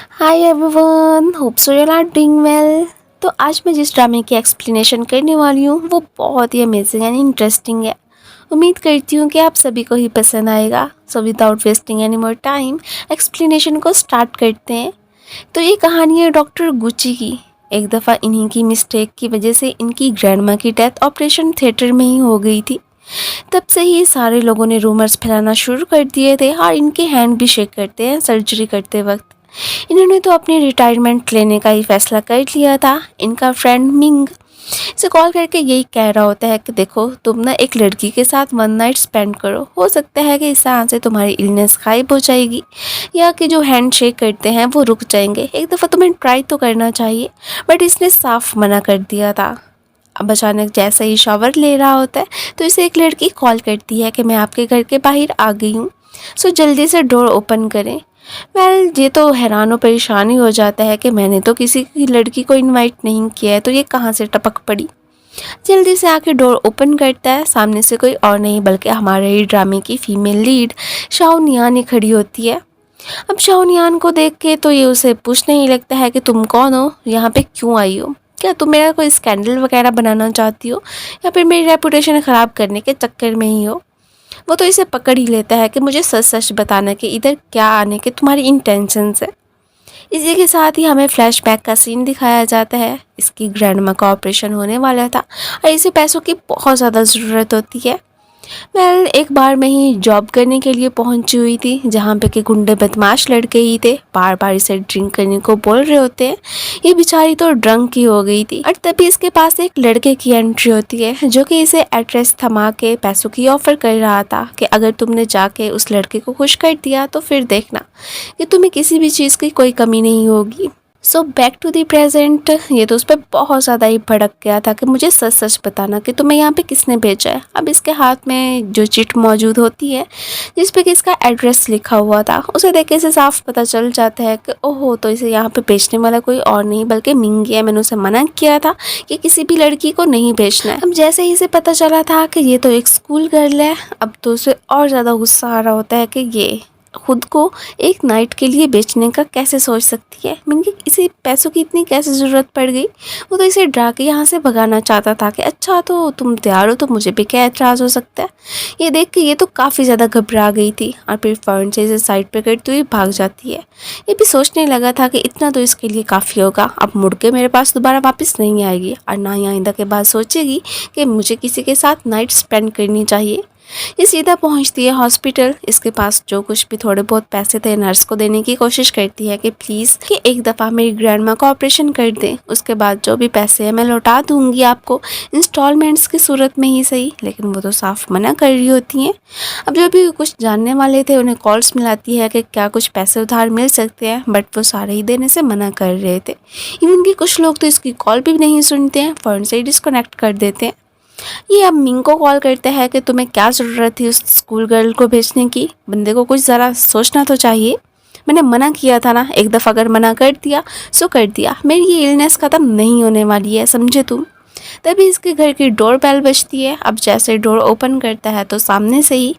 Hi everyone, hope so you are doing well. तो आज मैं जिस ड्रामे की एक्सप्लेनेशन करने वाली हूँ वो बहुत ही अमेजिंग एंड इंटरेस्टिंग है। उम्मीद करती हूँ कि आप सभी को ही पसंद आएगा। So without wasting any more time explanation को स्टार्ट करते हैं। तो ये कहानी है डॉक्टर गुची की। एक दफ़ा इन्हीं की मिस्टेक की वजह से इनकी ग्रैंडमा की डेथ ऑपरेशन थिएटर में ही हो गई थी। तब से ही सारे लोगों ने रूमर्स फैलाना शुरू कर दिए थे और इनके हैंड भी शेक करते हैं सर्जरी करते वक्त। इन्होंने तो अपनी रिटायरमेंट लेने का ही फैसला कर लिया था। इनका फ्रेंड मिंग इसे कॉल करके यही कह रहा होता है कि देखो तुम ना एक लड़की के साथ वन नाइट स्पेंड करो, हो सकता है कि इस तरह से तुम्हारी इलनेस गायब हो जाएगी या कि जो हैंड शेक करते हैं वो रुक जाएंगे। एक दफ़ा तुम्हें ट्राई तो करना चाहिए। बट इसने साफ मना कर दिया था। अब अचानक जैसे ही शावर ले रहा होता है तो इसे एक लड़की कॉल करती है कि मैं आपके घर के बाहर आ गई हूँ, सो जल्दी से डोर ओपन करें। ये तो हैरान और परेशान ही हो जाता है कि मैंने तो किसी की लड़की को इनवाइट नहीं किया है, तो ये कहाँ से टपक पड़ी। जल्दी से आके डोर ओपन करता है। सामने से कोई और नहीं बल्कि हमारे ही ड्रामे की फीमेल लीड शाओनियान ही खड़ी होती है। अब शाओनियान को देख के तो ये उसे पूछने ही लगता है कि तुम कौन हो, यहाँ पे क्यों आई हो, क्या तुम मेरा कोई स्कैंडल वगैरह बनाना चाहती हो या फिर मेरी रेपुटेशन ख़राब करने के चक्कर में ही हो। वो तो इसे पकड़ ही लेता है कि मुझे सच सच बताना कि इधर क्या आने के तुम्हारी इंटेंशंस है। इसी के साथ ही हमें फ्लैशबैक का सीन दिखाया जाता है। इसकी ग्रैंडमा का ऑपरेशन होने वाला था और इसे पैसों की बहुत ज़्यादा ज़रूरत होती है। एक बार मैं ही जॉब करने के लिए पहुंची हुई थी जहाँ पे के गुंडे बदमाश लड़के ही थे, बार बार इसे ड्रिंक करने को बोल रहे होते हैं। ये बेचारी तो ड्रंक ही हो गई थी और तभी इसके पास एक लड़के की एंट्री होती है जो कि इसे एड्रेस थमा के पैसों की ऑफर कर रहा था कि अगर तुमने जाके उस लड़के को खुश कर दिया तो फिर देखना कि तुम्हें किसी भी चीज़ की कोई कमी नहीं होगी। So back to the present, ये तो उस पर बहुत ज़्यादा ही भड़क गया था कि मुझे सच सच बताना कि तुम्हें यहाँ पे किसने भेजा है। अब इसके हाथ में जो चिट मौजूद होती है जिस पे कि इसका एड्रेस लिखा हुआ था, उसे देख के इसे साफ पता चल जाता है कि ओहो, तो इसे यहाँ पे भेजने वाला कोई और नहीं बल्कि मिंगी है। मैंने उसे मना किया था कि किसी भी लड़की को नहीं भेजना है। अब जैसे ही इसे पता चला था कि ये तो एक स्कूल गर्ल है, अब तो उसे और ज़्यादा गुस्सा आ रहा होता है कि ये खुद को एक नाइट के लिए बेचने का कैसे सोच सकती है। मिंगी इसे पैसों की इतनी कैसे ज़रूरत पड़ गई। वो तो इसे डरा के यहाँ से भगाना चाहता था कि अच्छा तो तुम तैयार हो तो मुझे भी क्या एतराज़ हो सकता है। ये देख के ये तो काफ़ी ज़्यादा घबरा गई थी और फिर फ़ौरन से इसे साइड पे करते हुए भाग जाती है। ये भी सोचने लगा था कि इतना तो इसके लिए काफ़ी होगा, अब मुड़ के मेरे पास दोबारा वापस नहीं आएगी और ना ही आइंदा के बाद सोचेगी कि मुझे किसी के साथ नाइट स्पेंड करनी चाहिए। ये सीधा पहुंचती है हॉस्पिटल। इसके पास जो कुछ भी थोड़े बहुत पैसे थे नर्स को देने की कोशिश करती है कि प्लीज़ कि एक दफ़ा मेरी ग्रैंडमा का ऑपरेशन कर दें, उसके बाद जो भी पैसे हैं मैं लौटा दूंगी आपको इंस्टॉलमेंट्स की सूरत में ही सही। लेकिन वो तो साफ मना कर रही होती हैं। अब जो भी कुछ जानने वाले थे उन्हें कॉल्स मिलाती है कि क्या कुछ पैसे उधार मिल सकते हैं, बट वो सारे ही देने से मना कर रहे थे। इवन कि कुछ लोग तो इसकी कॉल भी नहीं सुनते हैं, फ़ौरन से ही डिस्कनेक्ट कर देते हैं। ये अब मिंग को कॉल करता है कि तुम्हें क्या ज़रूरत थी उस स्कूल गर्ल को भेजने की। बंदे को कुछ ज़रा सोचना तो चाहिए। मैंने मना किया था ना, एक दफ़ा अगर मना कर दिया सो कर दिया। मेरी ये इलनेस ख़त्म नहीं होने वाली है, समझे तुम। तभी इसके घर की डोर बेल बजती है। अब जैसे डोर ओपन करता है तो सामने से ही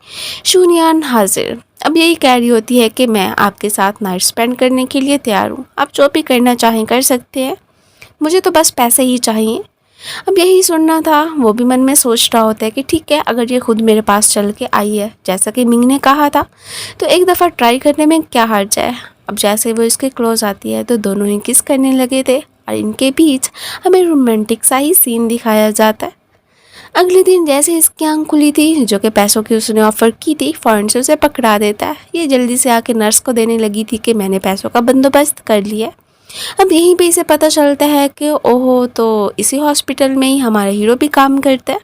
शूनियान हाजिर। अब यही कह रही होती है कि मैं आपके साथ नाइट स्पेंड करने के लिए तैयार हूँ, आप जो भी करना चाहें कर सकते हैं, मुझे तो बस पैसे ही चाहिए। अब यही सुनना था। वो भी मन में सोच रहा होता है कि ठीक है, अगर ये खुद मेरे पास चल के आई है जैसा कि मिंग ने कहा था तो एक दफ़ा ट्राई करने में क्या हर्ज है। अब जैसे वो इसके क्लोज आती है तो दोनों ही किस करने लगे थे और इनके बीच हमें रोमांटिक सा ही सीन दिखाया जाता है। अगले दिन जैसे इसकी आंख खुली थी, जो कि पैसों की उसने ऑफ़र की थी, फ़ौरन से उसे पकड़ा देता है। ये जल्दी से आके नर्स को देने लगी थी कि मैंने पैसों का बंदोबस्त कर लिया है। अब यहीं पे इसे पता चलता है कि ओहो, तो इसी हॉस्पिटल में ही हमारा हीरो भी काम करता है।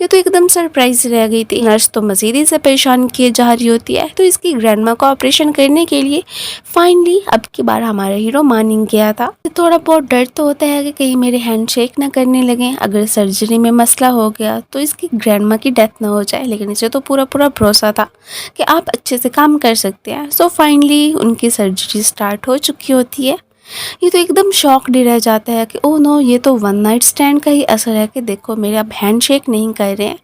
ये तो एकदम सरप्राइज रह गई थी। नर्स तो मज़ीद ही से परेशान किए जा रही होती है। तो इसकी ग्रैंडमा को ऑपरेशन करने के लिए फाइनली अब की बार हमारा हीरो मान ही गया था। थोड़ा बहुत डर तो होता है कि कहीं मेरे हैंड शेक ना करने लगे, अगर सर्जरी में मसला हो गया तो इसकी ग्रैंडमा की डेथ ना हो जाए। लेकिन इसे तो पूरा पूरा भरोसा था कि आप अच्छे से काम कर सकते हैं। सो फाइनली उनकी सर्जरी स्टार्ट हो चुकी होती है। ये तो एकदम शॉक्ड ही रह जाता है कि ओह नो, ये तो वन नाइट स्टैंड का ही असर है कि देखो मेरे अब हैंडशेक नहीं कर रहे हैं।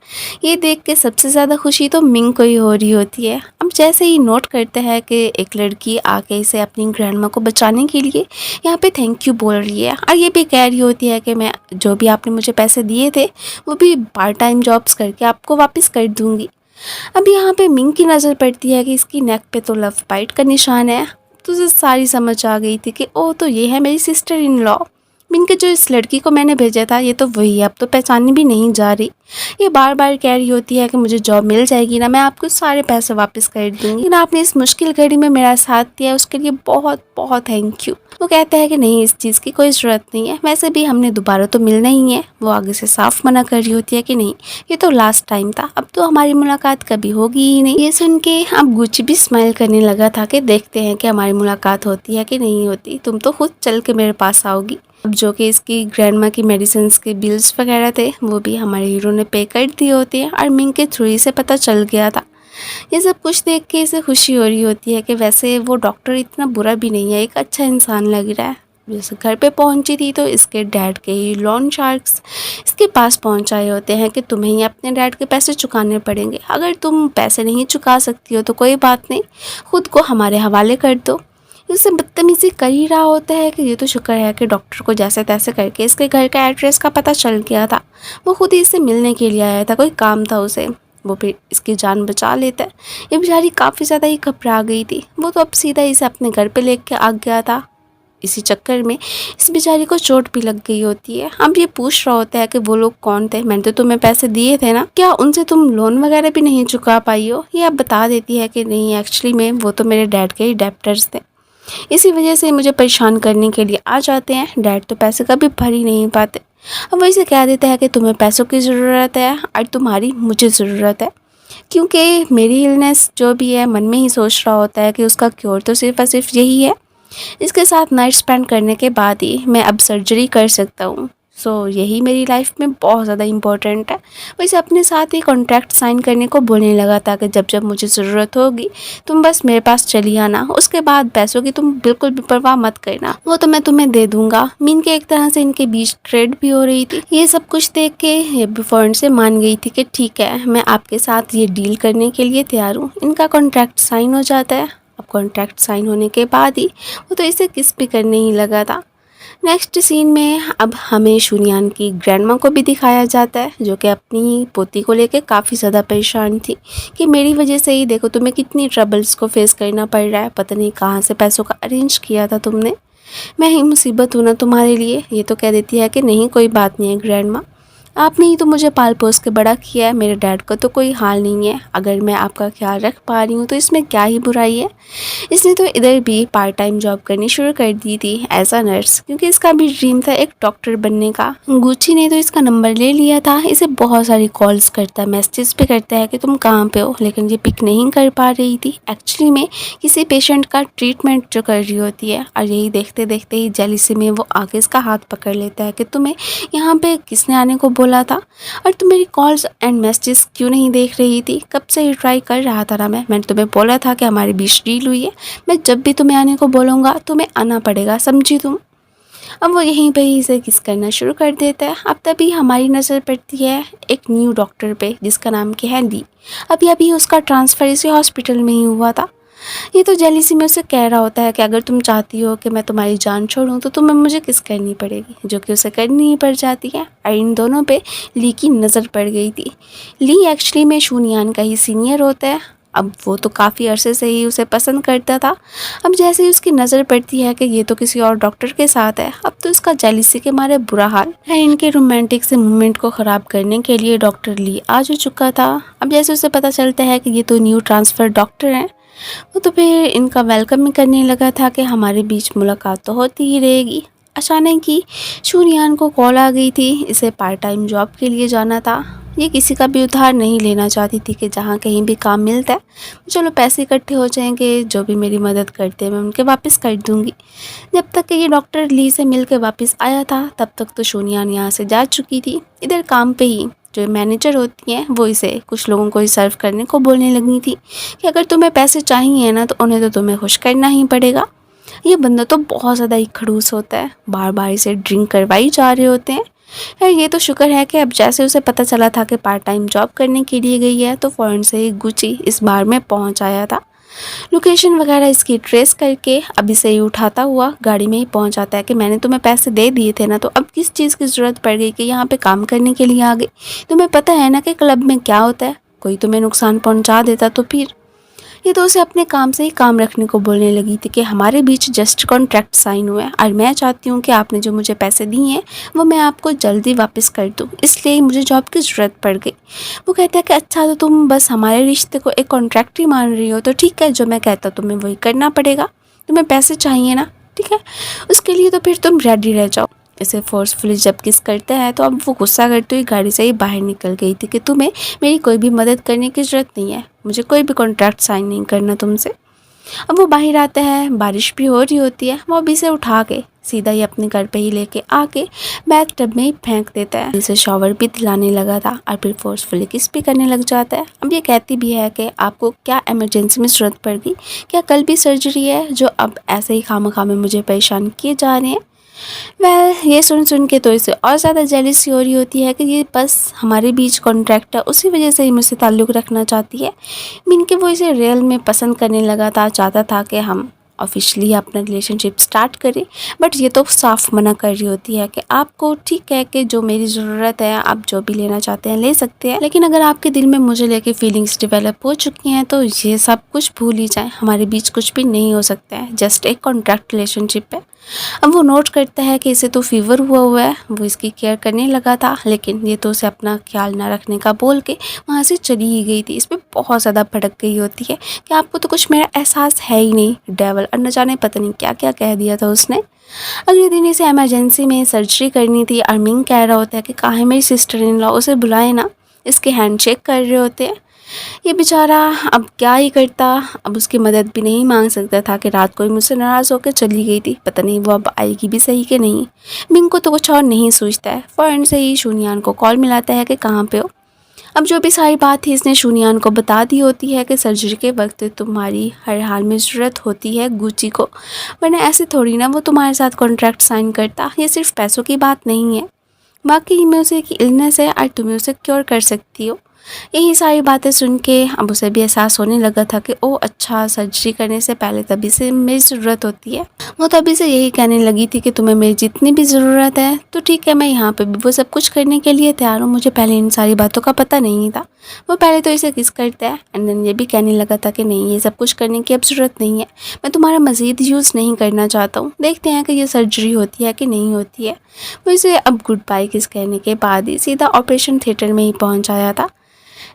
ये देख के सबसे ज़्यादा खुशी तो मिंग को ही हो रही होती है। अब जैसे ही नोट करते हैं कि एक लड़की आके इसे अपनी ग्रैंडमा को बचाने के लिए यहाँ पे थैंक यू बोल रही है, और ये भी कह रही होती है कि मैं जो भी आपने मुझे पैसे दिए थे वो भी पार्ट टाइम जॉब्स करके आपको वापस कर दूँगी। अब यहाँ पे मिंग की नज़र पड़ती है कि इसकी नेक पे तो लव बाइट का निशान है। तो उसे सारी समझ आ गई थी कि ओ तो ये है मेरी सिस्टर इन लॉ। मिंग के जो इस लड़की को मैंने भेजा था ये तो वही है, अब तो पहचानी भी नहीं जा रही। ये बार बार कह रही होती है कि मुझे जॉब मिल जाएगी ना, मैं आपको सारे पैसे वापस कर दूंगी, लेकिन आपने इस मुश्किल घड़ी में मेरा साथ दिया उसके लिए बहुत बहुत थैंक यू। वो कहता है कि नहीं, इस चीज़ की कोई ज़रूरत नहीं है, वैसे भी हमने दोबारा तो मिलना ही है। वो आगे से साफ मना कर रही होती है कि नहीं, ये तो लास्ट टाइम था, अब तो हमारी मुलाकात कभी होगी ही नहीं। ये सुन के अब गुच्ची भी स्माइल करने लगा था कि देखते हैं कि हमारी मुलाकात होती है कि नहीं होती, तुम तो खुद चल के मेरे पास आओगी। अब जो कि इसकी ग्रैंडमा की मेडिसिन के बिल्स वगैरह थे वो भी हमारे हीरो ने पे कर दिए होते हैं, और मिंग के थ्रू ही से पता चल गया था। ये सब कुछ देख के इसे खुशी हो रही होती है कि वैसे वो डॉक्टर इतना बुरा भी नहीं है, एक अच्छा इंसान लग रहा है। जैसे घर पे पहुंची थी तो इसके डैड के ही लॉन शार्क्स इसके पास पहुंचाए होते हैं कि तुम्हें ही अपने डैड के पैसे चुकाने पड़ेंगे, अगर तुम पैसे नहीं चुका सकती हो तो कोई बात नहीं, खुद को हमारे हवाले कर दो। उससे बदतमीजी कर ही रहा होता है कि ये तो शुक्र है कि डॉक्टर को जैसे तैसे करके इसके घर का एड्रेस का पता चल गया था। वो खुद ही इससे मिलने के लिए आया था, कोई काम था उसे, वो फिर इसकी जान बचा लेता है। ये बेचारी काफ़ी ज़्यादा ही घबरा गई थी, वो तो अब सीधा इसे अपने घर पे लेके आ गया था। इसी चक्कर में इस बेचारी को चोट भी लग गई होती है। अब ये पूछ रहा होता है कि वो लोग कौन थे, मैंने तो तुम्हें पैसे दिए थे ना, क्या उनसे तुम लोन वगैरह भी नहीं चुका पाई हो। ये अब बता देती है कि नहीं, एक्चुअली में वो तो मेरे डैड के ही डेप्टर्स थे, इसी वजह से मुझे परेशान करने के लिए आ जाते हैं, डैड तो पैसे कभी भर ही नहीं पाते। अब वो इसे कह देता है कि तुम्हें पैसों की ज़रूरत है और तुम्हारी मुझे ज़रूरत है, क्योंकि मेरी इलनेस जो भी है मन में ही सोच रहा होता है कि उसका क्योर तो सिर्फ और सिर्फ यही है, इसके साथ नाइट स्पेंड करने के बाद ही मैं अब सर्जरी कर सकता हूँ। सो यही मेरी लाइफ में बहुत ज़्यादा इम्पोर्टेंट है। वैसे अपने साथ ही कॉन्ट्रैक्ट साइन करने को बोलने लगा था कि जब जब मुझे ज़रूरत होगी तुम बस मेरे पास चली आना, उसके बाद पैसों की तुम बिल्कुल भी परवाह मत करना, वो तो मैं तुम्हें दे दूंगा। मीन के एक तरह से इनके बीच ट्रेड भी हो रही थी। ये सब कुछ देख के ये फौरन से मान गई थी कि ठीक है, मैं आपके साथ ये डील करने के लिए तैयार हूँ। इनका कॉन्ट्रैक्ट साइन हो जाता है। अब कॉन्ट्रैक्ट साइन होने के बाद ही वो तो इसे किस भी करने ही लगा था। नेक्स्ट सीन में अब हमें शुनियान की ग्रैंडमा को भी दिखाया जाता है, जो कि अपनी पोती को लेके काफ़ी ज़्यादा परेशान थी कि मेरी वजह से ही देखो तुम्हें कितनी ट्रबल्स को फेस करना पड़ रहा है, पता नहीं कहाँ से पैसों का अरेंज किया था तुमने, मैं ही मुसीबत हूँ ना तुम्हारे लिए। ये तो कह देती है कि नहीं कोई बात नहीं है ग्रैंडमा, आपने ही तो मुझे पाल पोस के बड़ा किया है, मेरे डैड का तो कोई हाल नहीं है, अगर मैं आपका ख्याल रख पा रही हूँ तो इसमें क्या ही बुराई है। इसने तो इधर भी पार्ट टाइम जॉब करनी शुरू कर दी थी एज अ नर्स, क्योंकि इसका भी ड्रीम था एक डॉक्टर बनने का। गुच्ची ने तो इसका नंबर ले लिया था, इसे बहुत सारी कॉल्स करता है, मैसेज भी करता है कि तुम कहाँ पे हो, लेकिन ये पिक नहीं कर पा रही थी। एक्चुअली में किसी पेशेंट का ट्रीटमेंट जो कर रही होती है, और यही देखते देखते ही जेलिसी में वो आगे इसका हाथ पकड़ लेता है कि तुम्हें यहाँ पे किसने आने को बोला था, और तुम मेरी कॉल्स एंड मैसेजेस क्यों नहीं देख रही थी, कब से ही ट्राई कर रहा था ना मैंने तुम्हें बोला था कि हमारे बीच डील हुई है, मैं जब भी तुम्हें आने को बोलूँगा तुम्हें आना पड़ेगा, समझी तुम। अब वो यहीं पे ही इसे किस करना शुरू कर देता है। अब तभी हमारी नज़र पड़ती है एक न्यू डॉक्टर पे जिसका नाम क्या है ली। अभी उसका ट्रांसफ़र इसी हॉस्पिटल में ही हुआ था। ये तो जेलिसी में उसे कह रहा होता है कि अगर तुम चाहती हो कि मैं तुम्हारी जान छोड़ूं तो तुम्हें मुझे किस करनी पड़ेगी, जो कि उसे करनी ही पड़ जाती है। और इन दोनों पे ली की नज़र पड़ गई थी। ली एक्चुअली में शूनियान का ही सीनियर होता है। अब वो तो काफ़ी अरसे से ही उसे पसंद करता था। अब जैसे ही उसकी नज़र पड़ती है कि ये तो किसी और डॉक्टर के साथ है, अब तो इसका जेलिसी के मारे बुरा हाल है। इनके रोमांटिक से मूवमेंट को ख़राब करने के लिए डॉक्टर ली आ जो चुका था। अब जैसे उसे पता चलता है कि ये तो न्यू ट्रांसफ़र डॉक्टर हैं, वो तो फिर इनका वेलकम ही करने लगा था कि हमारे बीच मुलाकात तो होती ही रहेगी। अचानक ही शूनियान को कॉल आ गई थी, इसे पार्ट टाइम जॉब के लिए जाना था। ये किसी का भी उधार नहीं लेना चाहती थी कि जहाँ कहीं भी काम मिलता है चलो पैसे इकट्ठे हो जाएंगे, जो भी मेरी मदद करते हैं मैं उनके वापस कर दूँगी। जब तक कि ये डॉक्टर ली से मिल के वापस आया था तब तक तो शूनियान यहाँ से जा चुकी थी। इधर काम पे ही जो मैनेजर होती हैं वो इसे कुछ लोगों को ही सर्व करने को बोलने लगी थी कि अगर तुम्हें पैसे चाहिए ना तो उन्हें तो तुम्हें खुश करना ही पड़ेगा। ये बंदा तो बहुत ज़्यादा ही खड़ूस होता है, बार बार इसे ड्रिंक करवाई जा रहे होते हैं। यार ये तो शुक्र है कि अब जैसे उसे पता चला था कि पार्ट टाइम जॉब करने के लिए गई है तो फ़ौरन से ही गुची इस बार में पहुंच आया था। लोकेशन वगैरह इसकी ट्रेस करके अब इसे ही उठाता हुआ गाड़ी में ही पहुंच जाता है कि मैंने तुम्हें पैसे दे दिए थे ना, तो अब किस चीज़ की ज़रूरत पड़ गई कि यहाँ पे काम करने के लिए आ गई। तुम्हें पता है ना कि क्लब में क्या होता है, कोई तुम्हें नुकसान पहुँचा देता तो फिर। ये तो उसे अपने काम से ही काम रखने को बोलने लगी थी कि हमारे बीच जस्ट कॉन्ट्रैक्ट साइन हुआ है और मैं चाहती हूँ कि आपने जो मुझे पैसे दिए हैं वो मैं आपको जल्दी वापस कर दूँ, इसलिए मुझे जॉब की ज़रूरत पड़ गई। वो कहता है कि अच्छा तो तुम बस हमारे रिश्ते को एक कॉन्ट्रैक्ट ही मान रही हो, तो ठीक है जो मैं कहता हूँ तुम्हें वही करना पड़ेगा, तुम्हें पैसे चाहिए ना, ठीक है उसके लिए तो फिर तुम रेडी रह जाओ। इसे फोर्सफुली जब किस करता है तो अब वो गुस्सा करते हुए गाड़ी से ही बाहर निकल गई थी कि तुम्हें मेरी कोई भी मदद करने की ज़रूरत नहीं है, मुझे कोई भी कॉन्ट्रैक्ट साइन नहीं करना तुमसे। अब वो बाहर आता है, बारिश भी हो रही होती है, वो अभी इसे उठा के सीधा ही अपने घर पे ही लेके आके बैथ टब में ही फेंक देता है। इसे शॉवर भी दिलाने लगा था और फिर फोर्सफुली किस भी करने लग जाता है। अब ये कहती भी है कि आपको क्या इमरजेंसी में ज़रूरत पड़ गई, क्या कल भी सर्जरी है जो अब ऐसे ही खामखा में मुझे परेशान किए जा रहे हैं। ये सुन के तो इसे और ज़्यादा जेलसी हो रही होती है कि ये बस हमारे बीच कॉन्ट्रैक्ट है, उसी वजह से ही मुझसे ताल्लुक़ रखना चाहती है। मीन के वो इसे रियल में पसंद करने लगा था, चाहता था कि हम ऑफिशियली अपना रिलेशनशिप स्टार्ट करें, बट ये तो साफ मना कर रही होती है कि आपको ठीक है कि जो मेरी ज़रूरत है आप जो भी लेना चाहते हैं ले सकते हैं, लेकिन अगर आपके दिल में मुझे लेके फीलिंग्स डेवलप हो चुकी हैं तो ये सब कुछ भूल ही जाएं, हमारे बीच कुछ भी नहीं हो सकता है, जस्ट एक कॉन्ट्रैक्ट रिलेशनशिप है। अब वो नोट करता है कि इसे तो फीवर हुआ है, वो इसकी केयर करने लगा था, लेकिन ये तो उसे अपना ख्याल ना रखने का बोल के वहाँ से चली ही गई थी। इस पर बहुत ज़्यादा भड़क गई होती है कि आपको तो कुछ मेरा एहसास है ही नहीं डेवल, और न जाने पता नहीं क्या क्या कह दिया था उसने। अगले दिन इसे इमरजेंसी में सर्जरी करनी थी और मिंग कह रहा होता है कि कहाँ है मेरी सिस्टर इन लॉ, उसे बुलाए ना, इसके हैंडशेक कर रहे होते हैं। ये बेचारा अब क्या ही करता, अब उसकी मदद भी नहीं मांग सकता था कि रात को ही मुझसे नाराज़ होकर चली गई थी, पता नहीं वो अब आएगी भी सही कि नहीं। मिंग को तो कुछ और नहीं सोचता है, फ़ौरन से ही शूनियान को कॉल मिलाता है कि कहाँ पे हो। अब जो भी सारी बात थी इसने शूनियान को बता दी होती है कि सर्जरी के वक्त तुम्हारी हर हाल में ज़रूरत होती है गुची को, वरना ऐसे थोड़ी ना वो तुम्हारे साथ कॉन्ट्रैक्ट साइन करता, ये सिर्फ पैसों की बात नहीं है, वाकई में उसे की इलनेस है और तुम्हें उसे क्योर कर सकती हो। यही सारी बातें सुन के अब उसे भी एहसास होने लगा था कि ओ अच्छा, सर्जरी करने से पहले तभी से मेरी ज़रूरत होती है। वो तभी से यही कहने लगी थी कि तुम्हें मेरी जितनी भी ज़रूरत है तो ठीक है, मैं यहाँ पे भी वो सब कुछ करने के लिए तैयार हूँ, मुझे पहले इन सारी बातों का पता नहीं था। वो पहले तो इसे किस करता है एंड देन ये भी कहने लगा था कि नहीं, ये सब कुछ करने की अब ज़रूरत नहीं है, मैं तुम्हारा मज़ीद यूज़ नहीं करना चाहता हूँ, देखते हैं कि ये सर्जरी होती है कि नहीं होती है। वो इसे अब गुड बाय किस कहने के बाद ही सीधा ऑपरेशन थिएटर में ही पहुँच आया था।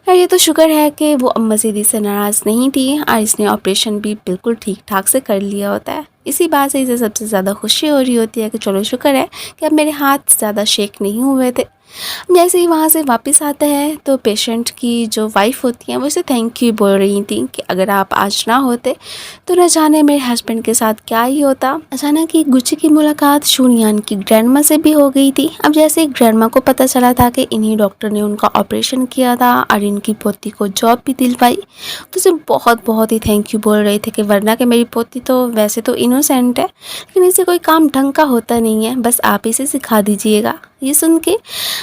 यार ये तो शुक्र है कि वो अब मसीदी से नाराज़ नहीं थी और इसने ऑपरेशन भी बिल्कुल ठीक ठाक से कर लिया होता है। इसी बात से इसे सबसे ज़्यादा खुशी हो रही होती है कि चलो शुक्र है कि अब मेरे हाथ ज़्यादा शेक नहीं हुए थे। जैसे ही वहाँ से वापस आता है तो पेशेंट की जो वाइफ होती है वो उसे थैंक यू बोल रही थी कि अगर आप आज ना होते तो न जाने मेरे हस्बैंड के साथ क्या ही होता। अचानक ही गुची की मुलाकात शूनियान की ग्रैंडमा से भी हो गई थी। अब जैसे ग्रैंडमा को पता चला था कि इन्हीं डॉक्टर ने उनका ऑपरेशन किया था और इनकी पोती को जॉब भी दिलवाई, तो उसे बहुत ही थैंक यू बोल रहे थे कि वरना कि मेरी पोती तो वैसे तो इनोसेंट है, लेकिन इसे कोई काम ढंग का होता नहीं है, बस आप इसे सिखा दीजिएगा। ये सुन के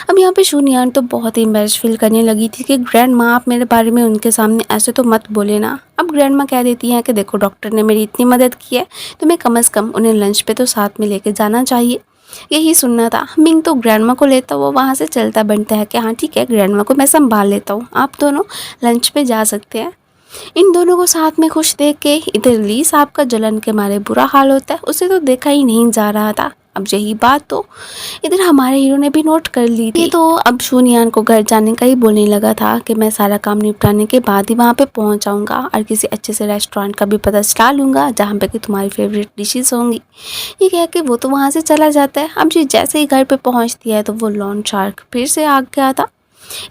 अब यहाँ पे शूनियान तो बहुत ही एम्बैरेस फील करने लगी थी कि ग्रैंड माँ आप मेरे बारे में उनके सामने ऐसे तो मत बोले ना। अब ग्रैंड माँ कह देती हैं कि देखो डॉक्टर ने मेरी इतनी मदद की है तो मैं कम से कम उन्हें लंच पे तो साथ में लेके जाना चाहिए। यही सुनना था। मिंग तो ग्रैंड माँ को लेता वो वहाँ से चलता बनता है कि हाँ ठीक है, ग्रैंड माँ को मैं संभाल लेता हूँ, आप दोनों लंच पे जा सकते हैं। इन दोनों को साथ में खुश देख के इधर ली साहब का जलन के मारे बुरा हाल होता है, उसे तो देखा ही नहीं जा रहा था। अब यही बात तो इधर हमारे हीरो ने भी नोट कर ली थी, तो अब शूनियान को घर जाने का ही बोलने लगा था कि मैं सारा काम निपटाने के बाद ही वहाँ पे पहुँच जाऊँगा और किसी अच्छे से रेस्टोरेंट का भी पता चला लूँगा जहाँ पे कि तुम्हारी फेवरेट डिशेस होंगी। ये कह के वो तो वहाँ से चला जाता है। अब जी जैसे ही घर पे पहुँचती है तो वो लॉन शार्क फिर से आ गया था।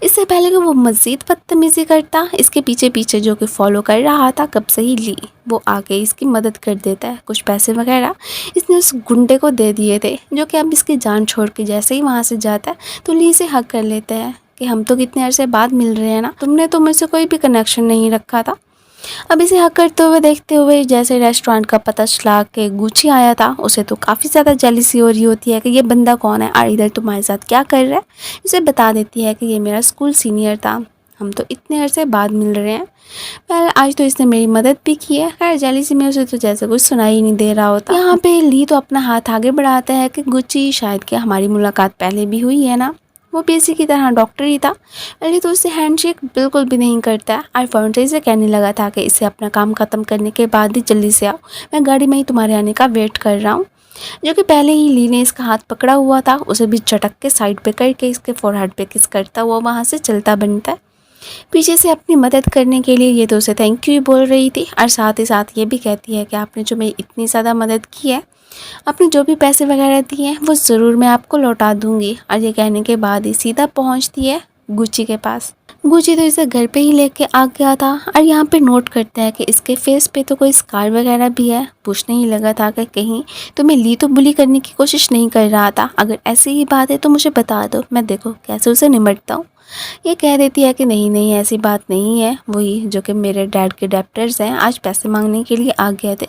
इससे पहले कि वो मज़ीद बदतमीज़ी करता, इसके पीछे पीछे जो कि फॉलो कर रहा था कब से ही ली, वो आके इसकी मदद कर देता है। कुछ पैसे वगैरह इसने उस गुंडे को दे दिए थे जो कि अब इसकी जान छोड़ के जैसे ही वहाँ से जाता है तो ली से हक कर लेता है कि हम तो कितने अरसे बाद मिल रहे हैं ना, तुमने तो मुझसे कोई भी कनेक्शन नहीं रखा था। अब इसे हक करते हुए देखते हुए जैसे रेस्टोरेंट का पता चला कि गुची आया था, उसे तो काफ़ी ज़्यादा जेलिसी हो रही होती है कि ये बंदा कौन है और इधर तुम्हारे साथ क्या कर रहा है। इसे बता देती है कि ये मेरा स्कूल सीनियर था, हम तो इतने अरसे बाद मिल रहे हैं। पहले आज तो इसने मेरी मदद भी की है। खैर जेलिसी में उसे तो जैसे कुछ सुनाई ही नहीं दे रहा होता। यहाँ पे ली तो अपना हाथ आगे बढ़ाता है कि गुची शायद कि हमारी मुलाकात पहले भी हुई है ना। वो भी इसी की तरह डॉक्टर ही था। पहले तो उससे हैंडशेक बिल्कुल भी नहीं करता और फ़ौरन से इसे कहने लगा था कि इसे अपना काम ख़त्म करने के बाद ही जल्दी से आओ, मैं गाड़ी में ही तुम्हारे आने का वेट कर रहा हूँ। जो कि पहले ही ली ने इसका हाथ पकड़ा हुआ था, उसे भी झटक के साइड पे करके इसके फोरहेड पे किस करता हुआ वहाँ से चलता बनता है। पीछे से अपनी मदद करने के लिए ये तो उसे थैंक यू ही बोल रही थी और साथ ही साथ ये भी कहती है कि आपने जो मेरी इतनी ज़्यादा मदद की है, आपने जो भी पैसे वगैरह दिए हैं वो ज़रूर मैं आपको लौटा दूंगी। और ये कहने के बाद ही सीधा पहुंचती है गुची के पास। गुची तो इसे घर पे ही लेके आ गया था और यहाँ पे नोट करता है कि इसके फेस पे तो कोई स्कार वगैरह भी है। पूछने ही लगा था कि कहीं तो मैं ली तो बुली करने की कोशिश नहीं कर रहा था, अगर ऐसी ही बात है तो मुझे बता दो, मैं देखो कैसे उसे निपटता हूँ। ये कह देती है कि नहीं नहीं ऐसी बात नहीं है, वही जो कि मेरे डैड के डेप्टर्स हैं आज पैसे मांगने के लिए आ गए थे,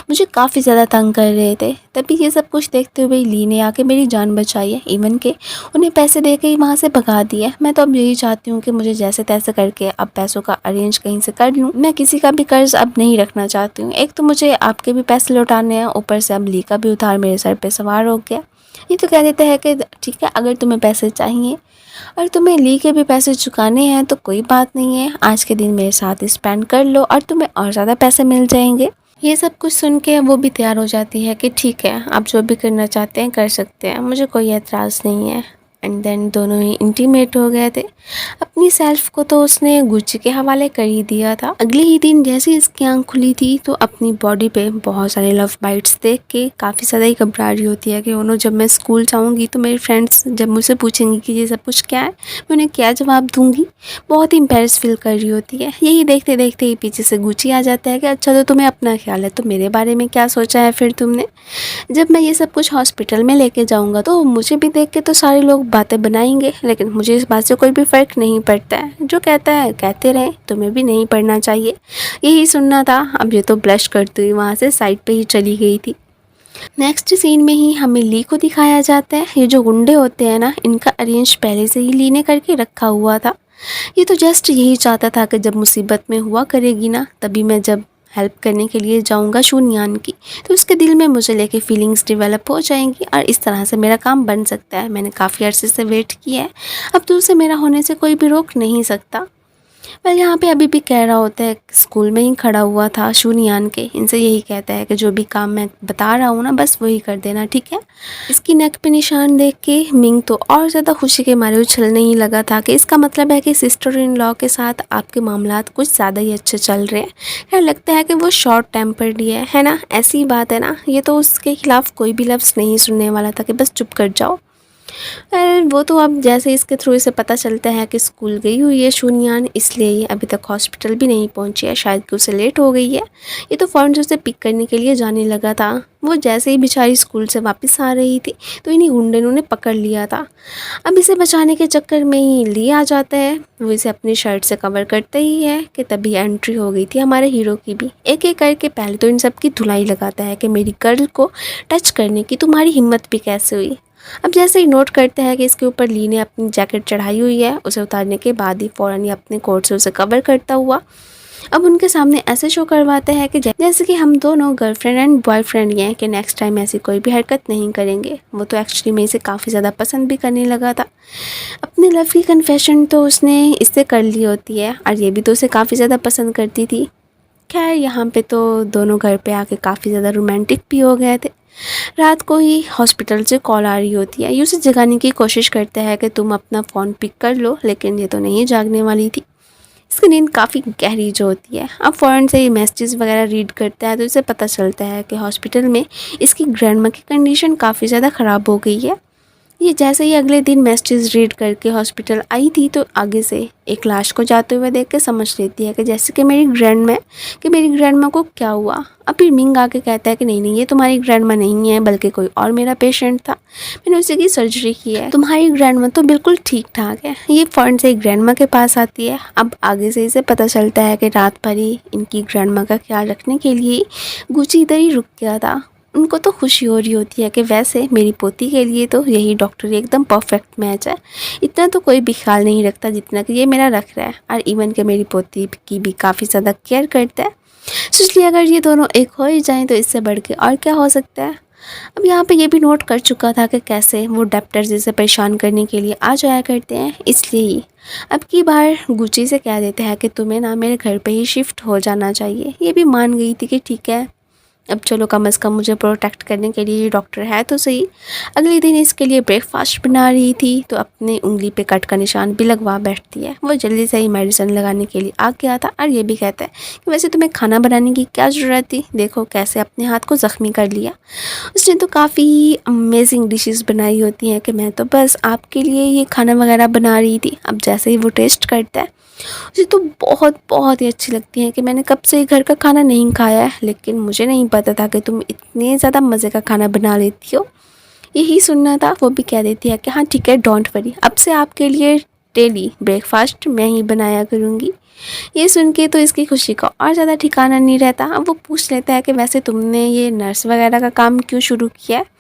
मुझे काफ़ी ज़्यादा तंग कर रहे थे। तभी ये सब कुछ देखते हुए ली ने आके मेरी जान बचाई है, इवन के उन्हें पैसे दे के ही वहाँ से भगा दिया। मैं तो अब यही चाहती हूँ कि मुझे जैसे तैसे करके अब पैसों का अरेंज कहीं से कर लूँ। मैं किसी का भी कर्ज अब नहीं रखना चाहती हूँ। एक तो मुझे आपके भी पैसे लौटाने हैं, ऊपर से अब ली का भी उधार मेरे सर पे सवार हो गया। ये तो कह देता है कि ठीक है, अगर तुम्हें पैसे चाहिए और तुम्हें ली के भी पैसे चुकाने हैं तो कोई बात नहीं है, आज के दिन मेरे साथ स्पेंड कर लो और तुम्हें और ज़्यादा पैसे मिल जाएंगे। ये सब कुछ सुन के वो भी तैयार हो जाती है कि ठीक है, आप जो भी करना चाहते हैं कर सकते हैं, मुझे कोई एतराज़ नहीं है। एंड देन दोनों ही इंटीमेट हो गए थे। अपनी सेल्फ को तो उसने गुच्ची के हवाले कर ही दिया था। अगले ही दिन जैसे इसकी आंख खुली थी तो अपनी बॉडी पे बहुत सारे लव बाइट्स देख के काफ़ी ज़्यादा ही घबरा रही होती है कि उन्होंने जब मैं स्कूल जाऊँगी तो मेरी फ्रेंड्स जब मुझसे पूछेंगी कि ये सब कुछ क्या है, मैं उन्हें क्या जवाब दूँगी। बहुत ही एम्बैरेस फील कर रही होती है। यही देखते देखते ही पीछे से गुच्ची आ जाता है कि अच्छा तो तुम्हें अपना ख्याल है, तो मेरे बारे में क्या सोचा है फिर तुमने। जब मैं ये सब कुछ हॉस्पिटल में लेके जाऊंगा तो मुझे भी देख के तो सारे लोग बातें बनाएंगे, लेकिन मुझे इस बात से कोई भी फ़र्क नहीं पड़ता है, जो कहता है कहते रहे, तुम्हें भी नहीं पढ़ना चाहिए। यही सुनना था। अब ये तो ब्लश करती हुई वहाँ से साइड पे ही चली गई थी। नेक्स्ट सीन में ही हमें ली को दिखाया जाता है। ये जो गुंडे होते हैं ना, इनका अरेंज पहले से ही ली ने करके रखा हुआ था। ये तो जस्ट यही चाहता था कि जब मुसीबत में हुआ करेगी ना, तभी मैं जब हेल्प करने के लिए जाऊंगा शून्यान की, तो उसके दिल में मुझे लेके फीलिंग्स डेवलप हो जाएंगी और इस तरह से मेरा काम बन सकता है। मैंने काफ़ी अरसे से वेट किया है, अब तो उसे मेरा होने से कोई भी रोक नहीं सकता। पर यहाँ पे अभी भी कह रहा होता है, स्कूल में ही खड़ा हुआ था शून्यान के, इनसे यही कहता है कि जो भी काम मैं बता रहा हूँ ना बस वही कर देना, ठीक है। इसकी नेक पे निशान देख के मिंग तो और ज़्यादा खुशी के मारे उछलने ही लगा था कि इसका मतलब है कि सिस्टर इन लॉ के साथ आपके मामलात कुछ ज़्यादा ही अच्छे चल रहे हैं। यार लगता है कि वो शॉर्ट टेम्पर्ड ही है ना, ऐसी बात है ना। ये तो उसके खिलाफ कोई भी लफ्ज़ नहीं सुनने वाला था कि बस चुप कर जाओ। वो तो अब जैसे इसके थ्रू इसे पता चलता है कि स्कूल गई हुई है शून्यान, इसलिए ये अभी तक हॉस्पिटल भी नहीं पहुंची है, शायद कि उसे लेट हो गई है। ये तो फ़ौरन से उसे पिक करने के लिए जाने लगा था। वो जैसे ही बेचारी स्कूल से वापस आ रही थी तो इन्हीं गुंडे ने उन्हें पकड़ लिया था। अब इसे बचाने के चक्कर में ही ली आ जाता है। वो इसे अपनी शर्ट से कवर करता ही है कि तभी एंट्री हो गई थी हमारे हीरो की भी। एक एक करके पहले तो इन सब की धुलाई लगाता है कि मेरी गर्ल को टच करने की तुम्हारी हिम्मत भी कैसे हुई। अब जैसे ही नोट करते हैं कि इसके ऊपर ली ने अपनी जैकेट चढ़ाई हुई है, उसे उतारने के बाद ही फ़ौरन ही अपने कोट से उसे कवर करता हुआ अब उनके सामने ऐसे शो करवाते हैं कि जैसे कि हम दोनों गर्लफ्रेंड एंड बॉयफ्रेंड ही हैं, कि नेक्स्ट टाइम ऐसी कोई भी हरकत नहीं करेंगे। वो तो एक्चुअली में इसे काफ़ी ज़्यादा पसंद भी करने लगा था। अपने लव की कन्फेशन तो उसने इससे कर ली होती है और ये भी तो उसे काफ़ी ज़्यादा पसंद करती थी। खैर यहाँ पे तो दोनों घर पे आके काफ़ी ज़्यादा रोमांटिक भी हो गए थे। रात को ही हॉस्पिटल से कॉल आ रही होती है। ये उसे जगाने की कोशिश करता है कि तुम अपना फ़ोन पिक कर लो, लेकिन ये तो नहीं जागने वाली थी। इसकी नींद काफ़ी गहरी जो होती है। अब फ़ौरन से ये मैसेजेस वगैरह रीड करता है तो इसे पता चलता है कि हॉस्पिटल में इसकी ग्रैंडमा की कंडीशन काफ़ी ज़्यादा ख़राब हो गई है। ये जैसे ही अगले दिन मैसेजेस रीड करके हॉस्पिटल आई थी तो आगे से एक लाश को जाते हुए देख के समझ लेती है कि जैसे कि मेरी ग्रैंडमा को क्या हुआ। अब फिर मिंग आके कहता है कि नहीं नहीं, ये तुम्हारी ग्रैंडमा नहीं है बल्कि कोई और मेरा पेशेंट था, मैंने उसी की सर्जरी की है, तुम्हारी ग्रैंडमा तो बिल्कुल ठीक ठाक है। ये फौरन से ग्रैंडमा के पास आती है। अब आगे से इसे पता चलता है कि रात भर ही इनकी ग्रैंडमा का ख्याल रखने के लिए गुची इधर ही रुक गया था। उनको तो खुशी हो रही होती है कि वैसे मेरी पोती के लिए तो यही डॉक्टर एकदम परफेक्ट मैच है, इतना तो कोई भी ख्याल नहीं रखता जितना कि ये मेरा रख रहा है, और इवन के मेरी पोती की भी काफ़ी ज़्यादा केयर करता है। इसलिए अगर ये दोनों एक हो ही जाएं तो इससे बढ़ के और क्या हो सकता है। अब यहाँ पे ये भी नोट कर चुका था कि कैसे वो डेप्टर्स इसे परेशान करने के लिए आ जाया करते हैं, इसलिए ही अब की बार गुची से कह देते हैं कि तुम्हें ना मेरे घर पे ही शिफ्ट हो जाना चाहिए। ये भी मान गई थी कि ठीक है, अब चलो कम से कम मुझे प्रोटेक्ट करने के लिए ये डॉक्टर है तो सही। अगले दिन इसके लिए ब्रेकफास्ट बना रही थी तो अपने उंगली पे कट का निशान भी लगवा बैठती है। वो जल्दी से ही मेडिसिन लगाने के लिए आ गया था और ये भी कहता है कि वैसे तुम्हें खाना बनाने की क्या ज़रूरत थी, देखो कैसे अपने हाथ को ज़ख्मी कर लिया। उसने तो काफ़ी अमेजिंग डिशेस बनाई होती हैं कि मैं तो बस आपके लिए ये खाना वगैरह बना रही थी। अब जैसे ही वो टेस्ट करता है उसे तो बहुत ही अच्छी लगती हैं कि मैंने कब से घर का खाना नहीं खाया है, लेकिन मुझे नहीं पता था कि तुम इतने ज़्यादा मज़े का खाना बना लेती हो। यही सुनना था। वो भी कह देती है कि हाँ ठीक है, डोंट वरी, अब से आपके लिए डेली ब्रेकफास्ट मैं ही बनाया करूँगी। ये सुन के तो इसकी खुशी का और ज़्यादा ठिकाना नहीं रहता। अब वो पूछ लेता है कि वैसे तुमने ये नर्स वगैरह का काम क्यों शुरू किया है।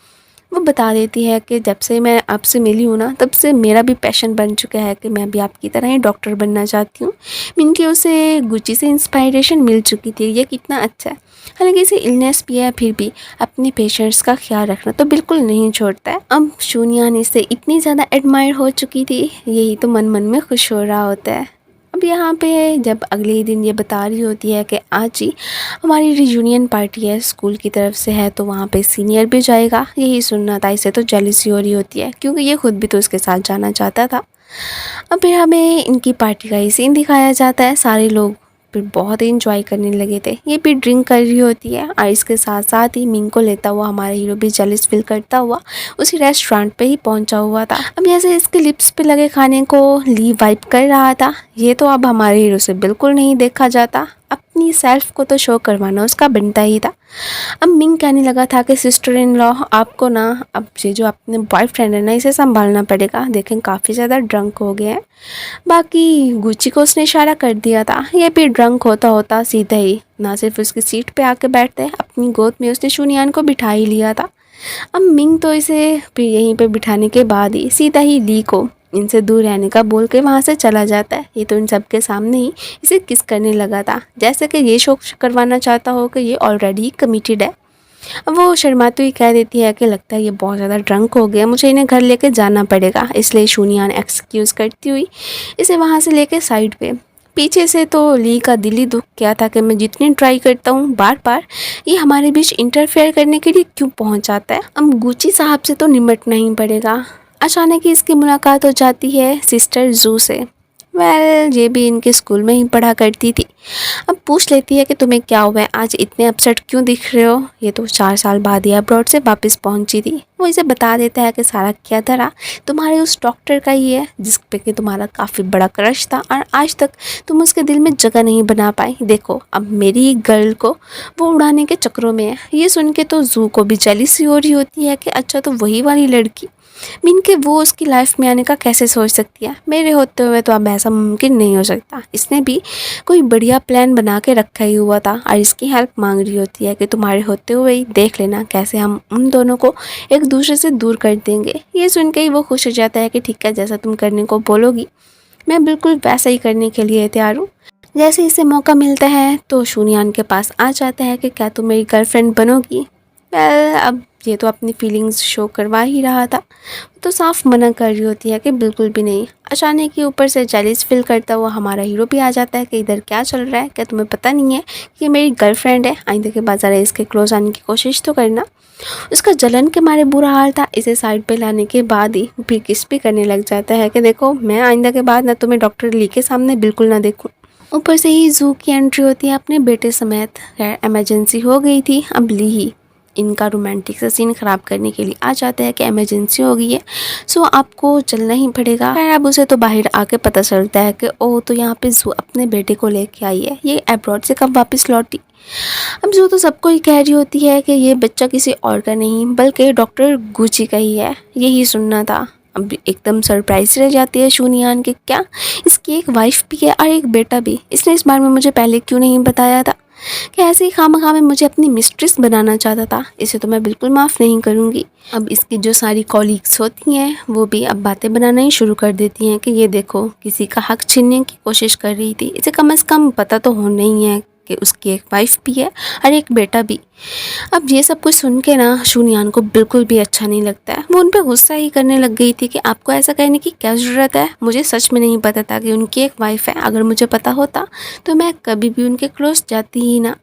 वो बता देती है कि जब से मैं आपसे मिली हूँ ना, तब से मेरा भी पैशन बन चुका है कि मैं भी आपकी तरह ही डॉक्टर बनना चाहती हूँ। मिनके उसे गुची से इंस्पायरेशन मिल चुकी थी, ये कितना अच्छा है। हालांकि इसे इलनेस भी है, फिर भी अपने पेशेंट्स का ख्याल रखना तो बिल्कुल नहीं छोड़ता है। अब शूनियान इससे इतनी ज़्यादा एडमायर हो चुकी थी, यही तो मन मन में खुश हो रहा होता है। अब यहाँ पे जब अगले ही दिन ये बता रही होती है कि आज ही हमारी रियूनियन पार्टी है, स्कूल की तरफ से है, तो वहाँ पे सीनियर भी जाएगा। यही सुनना था। इसे तो जेलसी हो रही होती है क्योंकि ये खुद भी तो उसके साथ जाना चाहता था। अब फिर हमें इनकी पार्टी का ही सीन दिखाया जाता है। सारे लोग फिर बहुत ही इंजॉय करने लगे थे। ये भी ड्रिंक कर रही होती है और इसके साथ साथ ही मिंग को लेता हुआ हमारा हीरो भी जेलस फील करता हुआ उसी रेस्टोरेंट पे ही पहुंचा हुआ था। अब जैसे इसके लिप्स पे लगे खाने को ली वाइप कर रहा था। ये तो अब हमारे हीरो से बिल्कुल नहीं देखा जाता, अपनी सेल्फ को तो शो करवाना उसका बनता ही था। अब मिंग कहने लगा था कि सिस्टर इन लॉ, आपको ना अब ये जो अपने बॉयफ्रेंड है ना, इसे संभालना पड़ेगा, देखें काफ़ी ज़्यादा ड्रंक हो गए हैं। बाकी गुची को उसने इशारा कर दिया था। ये भी ड्रंक होता होता सीधा ही ना सिर्फ उसकी सीट पे आके बैठते, अपनी गोद में उसने शूनियान को बिठा ही लिया था। अब मिंग तो इसे फिर यहीं पे बिठाने के बाद ही सीधा ही ली को इनसे दूर रहने का बोल के वहाँ से चला जाता है। ये तो इन सब के सामने ही इसे किस करने लगा था, जैसे कि ये शो करवाना चाहता हो कि ये ऑलरेडी कमिटेड है। अब वो शर्माती हुई कह देती है कि लगता है ये बहुत ज़्यादा ड्रंक हो गया, मुझे इन्हें घर लेके जाना पड़ेगा। इसलिए शूनियान एक्सक्यूज़ करती हुई इसे वहाँ से लेके साइड पे। पीछे से तो ली का दिल ही दुख गया था कि मैं जितनी ट्राई करता हूँ बार बार ये हमारे बीच इंटरफेयर करने के लिए क्यों पहुँच जाता है। अब गुची साहब से तो निपटना ही पड़ेगा। अचानक ही इसकी मुलाकात हो जाती है सिस्टर जू से। ये भी इनके स्कूल में ही पढ़ा करती थी। अब पूछ लेती है कि तुम्हें क्या हुआ है, आज इतने अपसेट क्यों दिख रहे हो। ये तो 4 साल बाद ही अब्रॉड से वापस पहुंची थी। वो इसे बता देता है कि सारा क्या धरा तुम्हारे उस डॉक्टर का ही है जिस पे कि तुम्हारा काफ़ी बड़ा क्रश था और आज तक तुम उसके दिल में जगह नहीं बना पाई। देखो अब मेरी गर्ल को वो उड़ाने के चक्रों में है। ये सुन के तो जू को भी जेलसी हो रही होती है कि अच्छा तो वही वाली लड़की मीन के वो उसकी लाइफ में आने का कैसे सोच सकती है, मेरे होते हुए तो अब ऐसा मुमकिन नहीं हो सकता। इसने भी कोई बढ़िया प्लान बना के रखा ही हुआ था और इसकी हेल्प मांग रही होती है कि तुम्हारे होते हुए ही देख लेना कैसे हम उन दोनों को एक दूसरे से दूर कर देंगे। ये सुन के ही वो खुश हो जाता है कि ठीक है, जैसा तुम करने को बोलोगी मैं बिल्कुल वैसा ही करने के लिए तैयार हूँ। जैसे इसे मौका मिलता है तो शूनियान के पास आ जाता है कि क्या तुम मेरी गर्लफ्रेंड बनोगी। अब ये तो अपनी फीलिंग्स शो करवा ही रहा था, तो साफ मना कर रही होती है कि बिल्कुल भी नहीं। अचानक ही ऊपर से जेलिस फील करता हुआ हमारा हीरो भी आ जाता है कि इधर क्या चल रहा है, क्या तुम्हें पता नहीं है कि ये मेरी गर्लफ्रेंड है, आइंदा के बाद ज़रा इसके क्लोज आने की कोशिश तो करना। उसका जलन के मारे बुरा हाल था। इसे साइड पे लाने के बाद ही फिर किस भी करने लग जाता है कि देखो मैं आइंदा के बाद ना तुम्हें डॉक्टर ली के सामने बिल्कुल ना देखूँ। ऊपर से ही जू की एंट्री होती है अपने बेटे समेत। खैर इमरजेंसी हो गई थी। अब ली ही इनका रोमांटिक सा सीन ख़राब करने के लिए आ जाता है कि इमरजेंसी हो गई है, सो आपको चलना ही पड़ेगा। खैर अब उसे तो बाहर आके पता चलता है कि ओह तो यहाँ पे जू अपने बेटे को लेके आई है, ये अब्रॉड से कब वापस लौटी। अब जू तो सबको ही कह रही होती है कि ये बच्चा किसी और का नहीं बल्कि डॉक्टर गुची का ही है, यही सुनना था। अब एकदम सरप्राइज रह जाती है शूनियान के, क्या इसकी एक वाइफ भी है और एक बेटा भी, इसने इस बारे में मुझे पहले क्यों नहीं बताया था, कि ऐसे ही खामखा में मुझे अपनी मिस्ट्रेस बनाना चाहता था, इसे तो मैं बिल्कुल माफ़ नहीं करूँगी। अब इसकी जो सारी कॉलीग्स होती हैं वो भी अब बातें बनाना ही शुरू कर देती हैं कि ये देखो किसी का हक छीनने की कोशिश कर रही थी, इसे कम से कम पता तो होना ही है कि उसकी एक वाइफ भी है और एक बेटा भी। अब ये सब कुछ सुन के ना शूनियान को बिल्कुल भी अच्छा नहीं लगता है, वो उन पर गुस्सा ही करने लग गई थी कि आपको ऐसा कहने की क्या ज़रूरत है, मुझे सच में नहीं पता था कि उनकी एक वाइफ है, अगर मुझे पता होता तो मैं कभी भी उनके क्लोज जाती ही ना।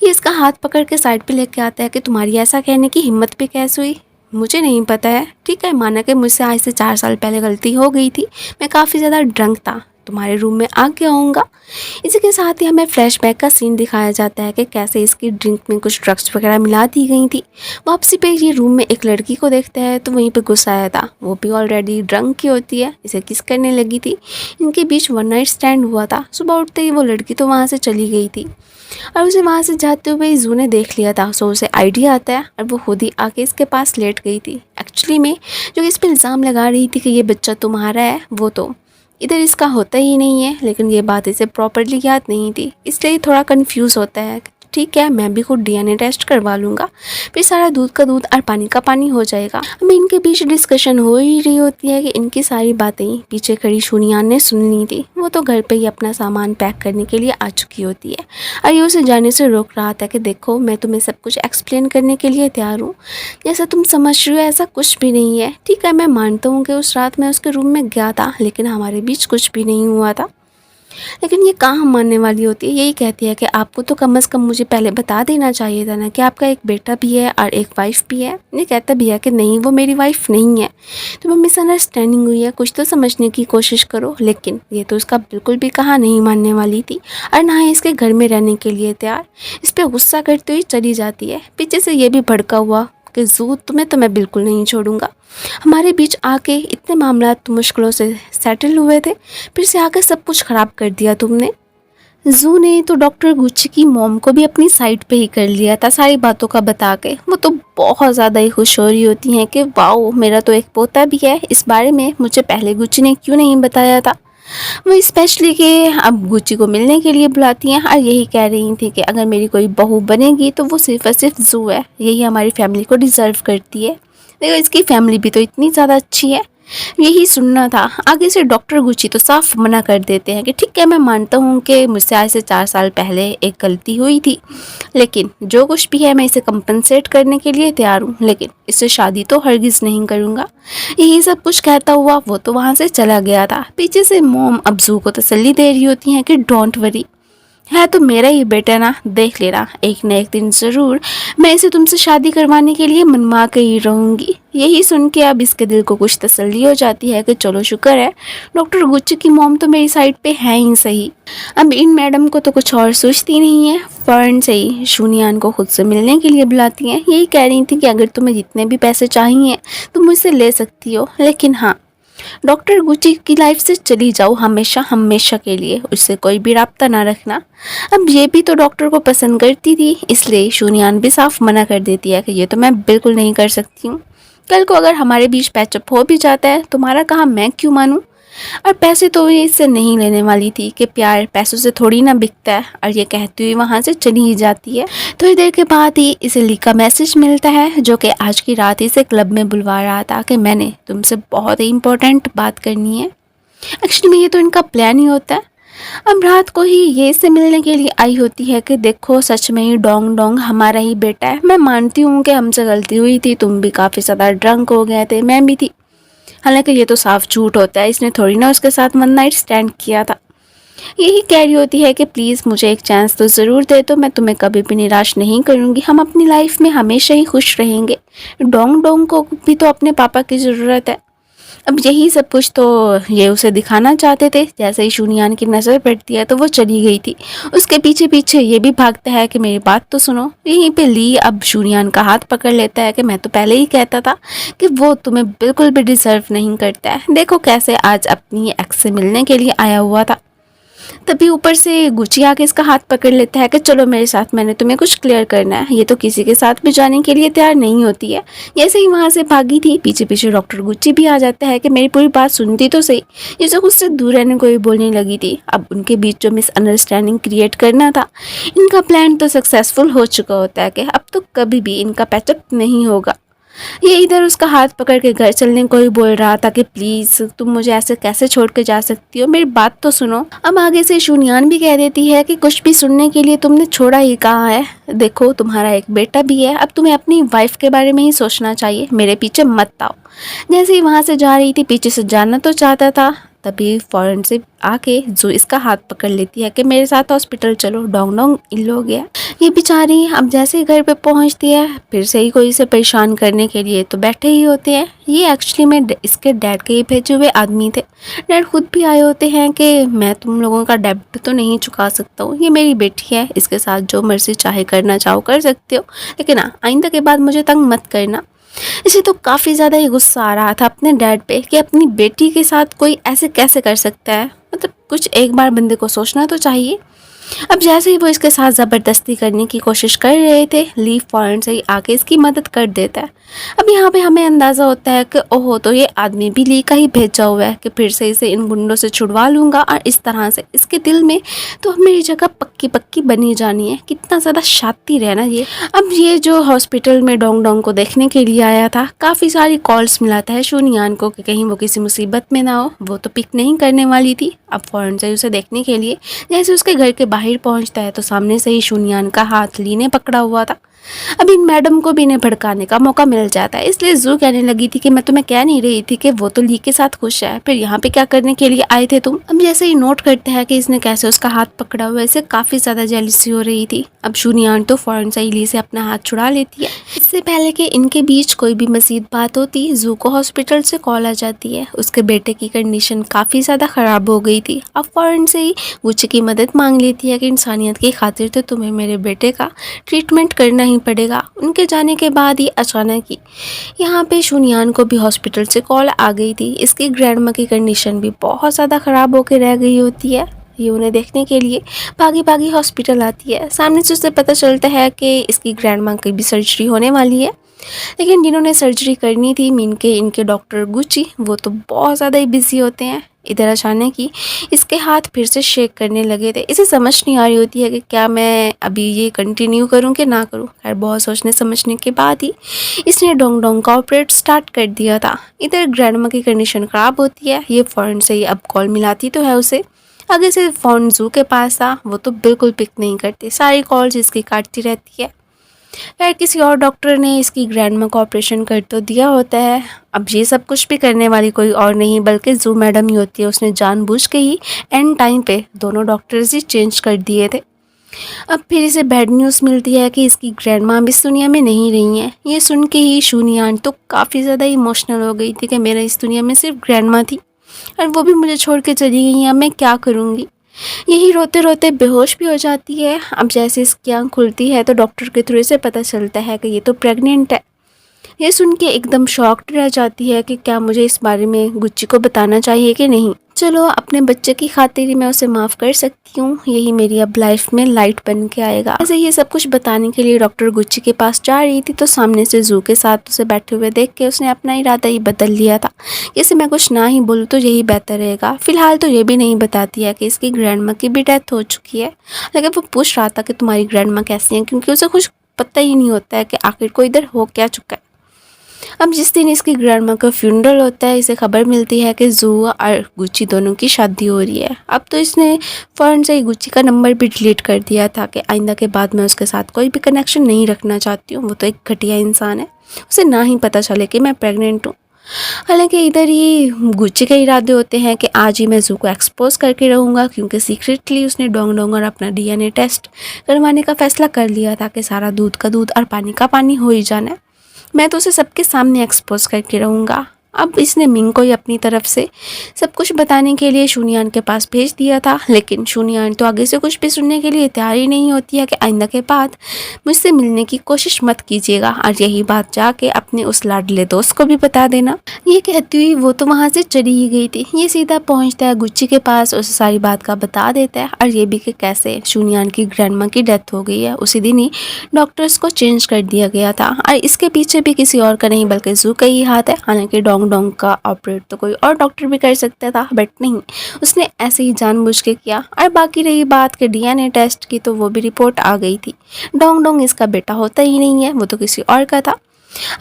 ये इसका हाथ पकड़ के साइड पे लेके आता है कि तुम्हारी ऐसा कहने की हिम्मत भी कैसे हुई, मुझे नहीं पता है, ठीक है माना कि मुझसे आज से 4 साल पहले गलती हो गई थी, मैं काफ़ी ज़्यादा ड्रंक था, तुम्हारे रूम में आ गया होऊंगा। इसी के साथ ही हमें फ्लैशबैक का सीन दिखाया जाता है कि कैसे इसकी ड्रिंक में कुछ ड्रग्स वगैरह मिला दी गई थी। वापसी पे ये रूम में एक लड़की को देखता है तो वहीं पे गुस्सा आया था, वो भी ऑलरेडी ड्रंक की होती है, इसे किस करने लगी थी, इनके बीच वन नाइट स्टैंड हुआ था। सुबह उठते ही वो लड़की तो वहाँ से चली गई थी और उसे वहाँ से जाते हुए जू ने देख लिया था, सो उसे आइडिया आता है और वो खुद ही आके इसके पास लेट गई थी। एक्चुअली में जो इस पर इल्ज़ाम लगा रही थी कि ये बच्चा तुम्हारा है, वो तो इधर इसका होता ही नहीं है, लेकिन ये बात इसे प्रॉपरली याद नहीं थी, इसलिए थोड़ा कंफ्यूज होता है। ठीक है मैं भी खुद डीएनए टेस्ट करवा लूँगा, फिर सारा दूध का दूध और पानी का पानी हो जाएगा। अब इनके बीच डिस्कशन हो ही रही होती है कि इनकी सारी बातें पीछे खड़ी शूनियान ने सुन ली थी। वो तो घर पे ही अपना सामान पैक करने के लिए आ चुकी होती है और ये उसे जाने से रोक रहा था कि देखो मैं तुम्हें सब कुछ एक्सप्लेन करने के लिए तैयार हूँ, जैसा तुम समझ रही हो ऐसा कुछ भी नहीं है। ठीक है मैं मानता हूँ कि उस रात मैं उसके रूम में गया था, लेकिन हमारे बीच कुछ भी नहीं हुआ था। लेकिन ये कहाँ मानने वाली होती है, यही कहती है कि आपको तो कम से कम मुझे पहले बता देना चाहिए था ना कि आपका एक बेटा भी है और एक वाइफ भी है। ये कहता भी है कि नहीं वो मेरी वाइफ नहीं है, तो मिसअंडरस्टैंडिंग हुई है, कुछ तो समझने की कोशिश करो। लेकिन ये तो उसका बिल्कुल भी कहा नहीं मानने वाली थी और ना ही इसके घर में रहने के लिए तैयार, इस पर गुस्सा करते हुए चली जाती है। पीछे से ये भी भड़का हुआ कि जू तुम्हें तो मैं बिल्कुल नहीं छोड़ूंगा, हमारे बीच आके इतने मामला तो मुश्किलों से सेटल हुए थे, फिर से आकर सब कुछ ख़राब कर दिया तुमने। जू ने तो डॉक्टर गुच्ची की मॉम को भी अपनी साइड पे ही कर लिया था सारी बातों का बता के। वो तो बहुत ज़्यादा ही खुश हो रही होती हैं कि वाओ मेरा तो एक पोता भी है, इस बारे में मुझे पहले गुच्ची ने क्यों नहीं बताया था। वो स्पेशली कि अब गुच्ची को मिलने के लिए बुलाती हैं और यही कह रही थी कि अगर मेरी कोई बहू बनेगी तो वो सिर्फ और सिर्फ जू है, यही हमारी फैमिली को डिज़र्व करती है। देखो इसकी फैमिली भी तो इतनी ज़्यादा अच्छी है, यही सुनना था। आगे से डॉक्टर गुची तो साफ मना कर देते हैं कि ठीक है मैं मानता हूँ कि मुझसे आज से 4 साल पहले एक गलती हुई थी, लेकिन जो कुछ भी है मैं इसे कंपनसेट करने के लिए तैयार हूँ, लेकिन इससे शादी तो हरगिज़ नहीं करूँगा। यही सब कुछ कहता हुआ वो तो वहाँ से चला गया था। पीछे से मोम अब्जू को तसल्ली दे रही होती हैं कि डोंट वरी, है तो मेरा ही बेटा ना, देख लेना एक न एक दिन ज़रूर मैं इसे तुमसे शादी करवाने के लिए मनवा के ही रहूँगी। यही सुन के अब इसके दिल को कुछ तसल्ली हो जाती है कि चलो शुक्र है डॉक्टर गुच्ची की मॉम तो मेरी साइड पे है ही सही। अब इन मैडम को तो कुछ और सोचती नहीं है, फ़ौरन से ही शूनियान को खुद से मिलने के लिए बुलाती हैं। यही कह रही थी कि अगर तुम्हें जितने भी पैसे चाहिए तुम मुझसे ले सकती हो, लेकिन हाँ डॉक्टर गुची की लाइफ से चली जाओ हमेशा हमेशा के लिए, उससे कोई भी राब्ता ना रखना। अब ये भी तो डॉक्टर को पसंद करती थी, इसलिए शूनियान भी साफ मना कर देती है कि ये तो मैं बिल्कुल नहीं कर सकती हूँ। कल को अगर हमारे बीच पैचअप हो भी जाता है तुम्हारा कहा मैं क्यों मानूँ। और पैसे तो ये इससे नहीं लेने वाली थी कि प्यार पैसों से थोड़ी ना बिकता है, और ये कहती हुई वहाँ से चली ही जाती है। थोड़ी देर के बाद ही इसे ली का मैसेज मिलता है जो कि आज की रात इसे क्लब में बुलवा रहा था कि मैंने तुमसे बहुत ही इम्पोर्टेंट बात करनी है। एक्चुअली में ये तो इनका प्लान ही होता है। अब रात को ही ये इससे मिलने के लिए आई होती है कि देखो सच में ही डोंग डोंग हमारा ही बेटा है, मैं मानती हूँ कि हमसे गलती हुई थी, तुम भी काफ़ी ज़्यादा ड्रंक हो गए थे, मैं भी थी। हालांकि ये तो साफ झूठ होता है, इसने थोड़ी ना उसके साथ वन नाइट स्टैंड किया था। यही कह रही होती है कि प्लीज़ मुझे एक चांस तो ज़रूर दे दो, मैं तुम्हें कभी भी निराश नहीं करूँगी, हम अपनी लाइफ में हमेशा ही खुश रहेंगे। डोंग डोंग को भी तो अपने पापा की ज़रूरत है। अब यही सब कुछ तो ये उसे दिखाना चाहते थे। जैसे ही शूनियान की नज़र पड़ती है तो वो चली गई थी। उसके पीछे पीछे ये भी भागता है कि मेरी बात तो सुनो। यहीं पे ली अब शूनियान का हाथ पकड़ लेता है कि मैं तो पहले ही कहता था कि वो तुम्हें बिल्कुल भी डिज़र्व नहीं करता है। देखो कैसे आज अपनी एक्स से मिलने के लिए आया हुआ था। तभी ऊपर से गुची आके इसका हाथ पकड़ लेता है कि चलो मेरे साथ, मैंने तुम्हें कुछ क्लियर करना है। ये तो किसी के साथ भी जाने के लिए तैयार नहीं होती है। जैसे ही वहाँ से भागी थी, पीछे पीछे डॉक्टर गुची भी आ जाता है कि मेरी पूरी बात सुनती तो सही। ये जो उससे दूर रहने को भी बोलने लगी थी। अब उनके बीच जो मिसअंडरस्टैंडिंग क्रिएट करना था, इनका प्लान तो सक्सेसफुल हो चुका होता है कि अब तो कभी भी इनका पैचअप नहीं होगा। ये इधर उसका हाथ पकड़ के घर चलने को ही बोल रहा था कि प्लीज़ तुम मुझे ऐसे कैसे छोड़ के जा सकती हो, मेरी बात तो सुनो। अब आगे से शूनियान भी कह देती है कि कुछ भी सुनने के लिए तुमने छोड़ा ही कहाँ है। देखो तुम्हारा एक बेटा भी है, अब तुम्हें अपनी वाइफ के बारे में ही सोचना चाहिए, मेरे पीछे मत आओ। जैसे ही वहाँ से जा रही थी, पीछे से जाना तो चाहता था, तभी फौरन से आके जो इसका हाथ पकड़ लेती है कि मेरे साथ हॉस्पिटल चलो, डोंग डोंग इल्लो हो गया। ये बेचारी अब जैसे ही घर पे पहुंचती है, फिर से ही कोई इसे परेशान करने के लिए तो बैठे ही होते हैं। ये एक्चुअली में इसके डैड के ही भेजे हुए आदमी थे। डैड खुद भी आए होते हैं कि मैं तुम लोगों का डेब्ट तो नहीं चुका सकता हूँ, ये मेरी बेटी है, इसके साथ जो मर्जी चाहे करना चाहो कर सकते हो, लेकिन आइंदा के बाद मुझे तंग मत करना। इसे तो काफ़ी ज़्यादा ही गुस्सा आ रहा था अपने डैड पे कि अपनी बेटी के साथ कोई ऐसे कैसे कर सकता है। मतलब कुछ एक बार बंदे को सोचना तो चाहिए। अब जैसे ही वो इसके साथ ज़बरदस्ती करने की कोशिश कर रहे थे, ली फौरन से ही आके इसकी मदद कर देता है। अब यहाँ पे हमें अंदाज़ा होता है कि ओहो, तो ये आदमी भी ली का ही भेजा हुआ है कि फिर से इसे इन गुंडों से छुड़वा लूँगा और इस तरह से इसके दिल में तो मेरी जगह पक्की पक्की बनी जानी है। कितना ज़्यादा शातिर है ना ये। अब ये जो हॉस्पिटल में डोंग डोंग को देखने के लिए आया था, काफ़ी सारी कॉल्स मिलाता है शूनियान को कि कहीं वो किसी मुसीबत में ना हो। वो तो पिक नहीं करने वाली थी। अब फ़ौरन से उसे देखने के लिए जैसे उसके घर के बाहर पहुंचता है तो सामने से ही शूनियान का हाथ ली ने पकड़ा हुआ था। अब इन मैडम को भी इन्हें भड़काने का मौका मिल जाता है, इसलिए जू कहने लगी थी कि मैं तुम्हें कह नहीं रही थी कि वो तो ली के साथ खुश है, फिर यहाँ पे क्या करने के लिए आए थे तुम। अब जैसे ही नोट करते हैं कि इसने कैसे उसका हाथ पकड़ा हुआ है, इसे काफ़ी ज़्यादा जेलसी हो रही थी। अब शूनियान तो फ़ौरन से ली से अपना हाथ छुड़ा लेती है। इससे पहले कि इनके बीच कोई भी मज़ीद बात होती, जू को हॉस्पिटल से कॉल आ जाती है। उसके बेटे की कंडीशन काफ़ी ज़्यादा ख़राब हो गई थी। अब फ़ौरन से ही गुच्ची की मदद मांग लेती है कि इंसानियत की खातिर तो तुम्हें मेरे बेटे का ट्रीटमेंट करना ही पड़ेगा। उनके जाने के बाद ही अचानक ही यहाँ पे शूनियान को भी हॉस्पिटल से कॉल आ गई थी। इसकी ग्रैंडमा की कंडीशन भी बहुत ज़्यादा ख़राब होकर रह गई होती है। ये उन्हें देखने के लिए भागी भागी हॉस्पिटल आती है। सामने से उसे पता चलता है कि इसकी ग्रैंडमा की भी सर्जरी होने वाली है, लेकिन जिन्होंने सर्जरी करनी थी मीन के इनके डॉक्टर गुची, वो तो बहुत ज़्यादा ही बिजी होते हैं। इधर अचानक ही इसके हाथ फिर से शेक करने लगे थे। इसे समझ नहीं आ रही होती है कि क्या मैं अभी ये कंटिन्यू करूं कि ना करूं। खैर बहुत सोचने समझने के बाद ही इसने डोंग डोंग का ऑपरेट स्टार्ट कर दिया था। इधर ग्रैंडमा की कंडीशन ख़राब होती है। ये फ़ौरन से ही अब कॉल मिलाती तो है उसे। आगे से फ़ोन जू के पास था, वो तो बिल्कुल पिक नहीं करती, सारी कॉल्स इसकी काटती रहती है। खैर किसी और डॉक्टर ने इसकी ग्रैंडमा का ऑपरेशन कर तो दिया होता है। अब ये सब कुछ भी करने वाली कोई और नहीं बल्कि जू मैडम ही होती है। उसने जानबूझ के ही एंड टाइम पे दोनों डॉक्टर्स ही चेंज कर दिए थे। अब फिर इसे बैड न्यूज़ मिलती है कि इसकी ग्रैंडमा अब इस दुनिया में नहीं रही हैं। ये सुन के ही शूनियान तो काफ़ी ज़्यादा इमोशनल हो गई थी कि मेरा इस दुनिया में सिर्फ ग्रैंडमा थी और वो भी मुझे छोड़ के चली गई हैं, अब मैं क्या करूँगी। यही रोते रोते बेहोश भी हो जाती है। अब जैसे इसकी आँख खुलती है तो डॉक्टर के थ्रू से पता चलता है कि ये तो प्रेग्नेंट है। ये सुन के एकदम शॉक्ड रह जाती है कि क्या मुझे इस बारे में गुच्ची को बताना चाहिए कि नहीं। चलो अपने बच्चे की खातिर ही मैं उसे माफ़ कर सकती हूँ, यही मेरी अब लाइफ में लाइट बन के आएगा। ऐसे ये सब कुछ बताने के लिए डॉक्टर गुच्ची के पास जा रही थी तो सामने से जू के साथ उसे बैठे हुए देख के उसने अपना इरादा ही बदल लिया था। जैसे मैं कुछ ना ही बोलूँ तो यही बेहतर रहेगा। फिलहाल तो ये भी नहीं बताती है कि इसकी ग्रैंडमा की भी डेथ हो चुकी है, लेकिन वो पूछ रहा था कि तुम्हारी ग्रैंडमा कैसी है, क्योंकि उसे कुछ पता ही नहीं होता है कि आखिर को इधर हो क्या चुका है। अब जिस दिन इसकी ग्रैंडमा का फ्यूनरल होता है, इसे खबर मिलती है कि जू और गुच्ची दोनों की शादी हो रही है। अब तो इसने फ़ौरन से ही गुच्ची का नंबर भी डिलीट कर दिया था कि आइंदा के बाद मैं उसके साथ कोई भी कनेक्शन नहीं रखना चाहती हूँ। वो तो एक घटिया इंसान है, उसे ना ही पता चले कि मैं प्रेग्नेंट हूँ। हालांकि इधर ही गुच्ची के इरादे होते हैं कि आज ही मैं जू को एक्सपोज करके रहूँगा, क्योंकि सीक्रेटली उसने डोंग डोंग और अपना DNA टेस्ट करवाने का फैसला कर लिया था कि सारा दूध का दूध और पानी का पानी हो ही जाना है। मैं तो उसे सबके सामने एक्सपोज करके रहूँगा। अब इसने मिंग को ही अपनी तरफ से सब कुछ बताने के लिए शूनियान के पास भेज दिया था, लेकिन शूनियान तो आगे से कुछ भी सुनने के लिए तैयार ही नहीं होती है कि आइंदा के बाद मुझसे मिलने की कोशिश मत कीजिएगा और यही बात जाके अपने उस लाडले दोस्त को भी बता देना। ये कहती हुई वो तो वहाँ से चली ही गई थी। ये सीधा पहुँचता है गुच्ची के पास, उसे सारी बात का बता देता है और ये भी कि कैसे शूनियान की ग्रैंडमा की डेथ हो गई है। उसी दिन ही डॉक्टर्स को चेंज कर दिया गया था और इसके पीछे भी किसी और का नहीं बल्कि जू का ही हाथ है। हालांकि डोंग डोंग का ऑपरेट तो कोई और डॉक्टर भी कर सकता था, बट नहीं, उसने ऐसे ही जानबूझ के किया। और बाकी रही बात के डीएनए टेस्ट की, तो वो भी रिपोर्ट आ गई थी। डोंग डोंग इसका बेटा होता ही नहीं है, वो तो किसी और का था।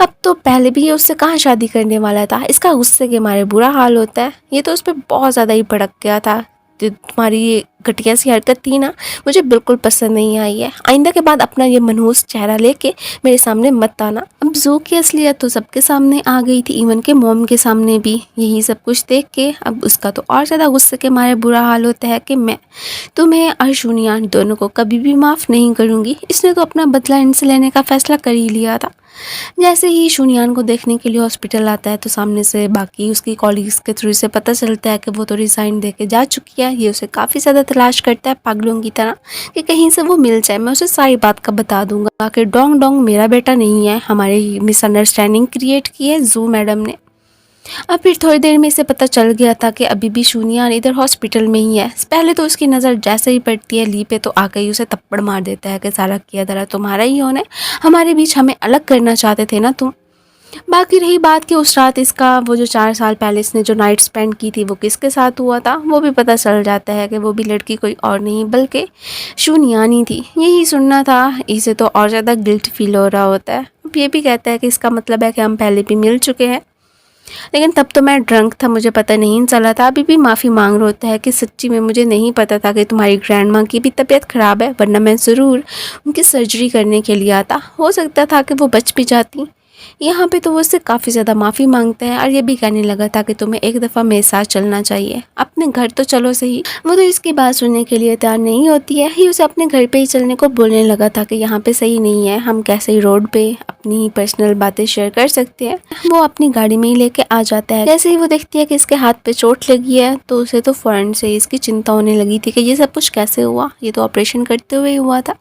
अब तो पहले भी ये उससे कहाँ शादी करने वाला था। इसका गुस्से के मारे बुरा हाल होता है। ये तो उस पर बहुत ज़्यादा ही भड़क गया था। जो तुम्हारी ये घटिया सी हरकत थी ना, मुझे बिल्कुल पसंद नहीं आई है। आइंदा के बाद अपना ये मनहूस चेहरा लेके मेरे सामने मत आना। अब जू की असलियत तो सबके सामने आ गई थी, इवन के मॉम के सामने भी। यही सब कुछ देख के अब उसका तो और ज़्यादा गुस्से के मारे बुरा हाल होता है कि मैं तुम्हें और शूनियान दोनों को कभी भी माफ़ नहीं करूँगी। इसने तो अपना बदला इनसे लेने का फैसला कर ही लिया था। जैसे ही शूनियान को देखने के लिए हॉस्पिटल आता है, तो सामने से बाकी उसकी कॉलीग्स के थ्रू से पता चलता है कि वो तो रिज़ाइन दे के जा चुकी है। ये उसे काफ़ी ज़्यादा तलाश करता है पागलों की तरह कि कहीं से वो मिल जाए। मैं उसे सारी बात का बता दूंगा कि डोंग डोंग मेरा बेटा नहीं है, हमारी मिसअंडरस्टैंडिंग क्रिएट की है जू मैडम ने। अब फिर थोड़ी देर में इसे पता चल गया था कि अभी भी शूनियान इधर हॉस्पिटल में ही है। पहले तो उसकी नज़र जैसे ही पड़ती है ली पे, तो आकर ही उसे थप्पड़ मार देता है कि सारा किया धरा तुम्हारा ही होना है, हमारे बीच हमें अलग करना चाहते थे ना तुम। बाकी रही बात कि उस रात इसका वो जो 4 साल पहले इसने जो नाइट स्पेंड की थी वो किसके साथ हुआ था, वो भी पता चल जाता है कि वो भी लड़की कोई और नहीं बल्कि शूनियान ही थी। यही सुनना था, इसे तो और ज़्यादा गिल्ट फील हो रहा होता है। अब ये भी कहता है कि इसका मतलब है कि हम पहले भी मिल चुके हैं, लेकिन तब तो मैं ड्रंक था, मुझे पता नहीं चला था। अभी भी माफ़ी मांग रहा होता है कि सच्ची में मुझे नहीं पता था कि तुम्हारी ग्रैंड माँ की भी तबीयत ख़राब है, वरना मैं ज़रूर उनकी सर्जरी करने के लिए आता। हो सकता था कि वो बच भी जाती। यहाँ पे तो वो उससे काफ़ी ज़्यादा माफ़ी मांगता है और ये भी कहने लगा था कि तुम्हें एक दफ़ा मेरे साथ चलना चाहिए, अपने घर तो चलो सही। वो तो इसकी बात सुनने के लिए तैयार नहीं होती है। ही उसे अपने घर पे ही चलने को बोलने लगा था कि यहाँ पे सही नहीं है, हम कैसे ही रोड पे अपनी पर्सनल बातें शेयर कर सकते हैं। वो अपनी गाड़ी में ही लेके आ जाता है। जैसे ही वो देखती है कि इसके हाथ पे चोट लगी है, तो उसे तो फ़ौरन से इसकी चिंता होने लगी थी कि ये सब कुछ कैसे हुआ। ये तो ऑपरेशन करते हुए हुआ था।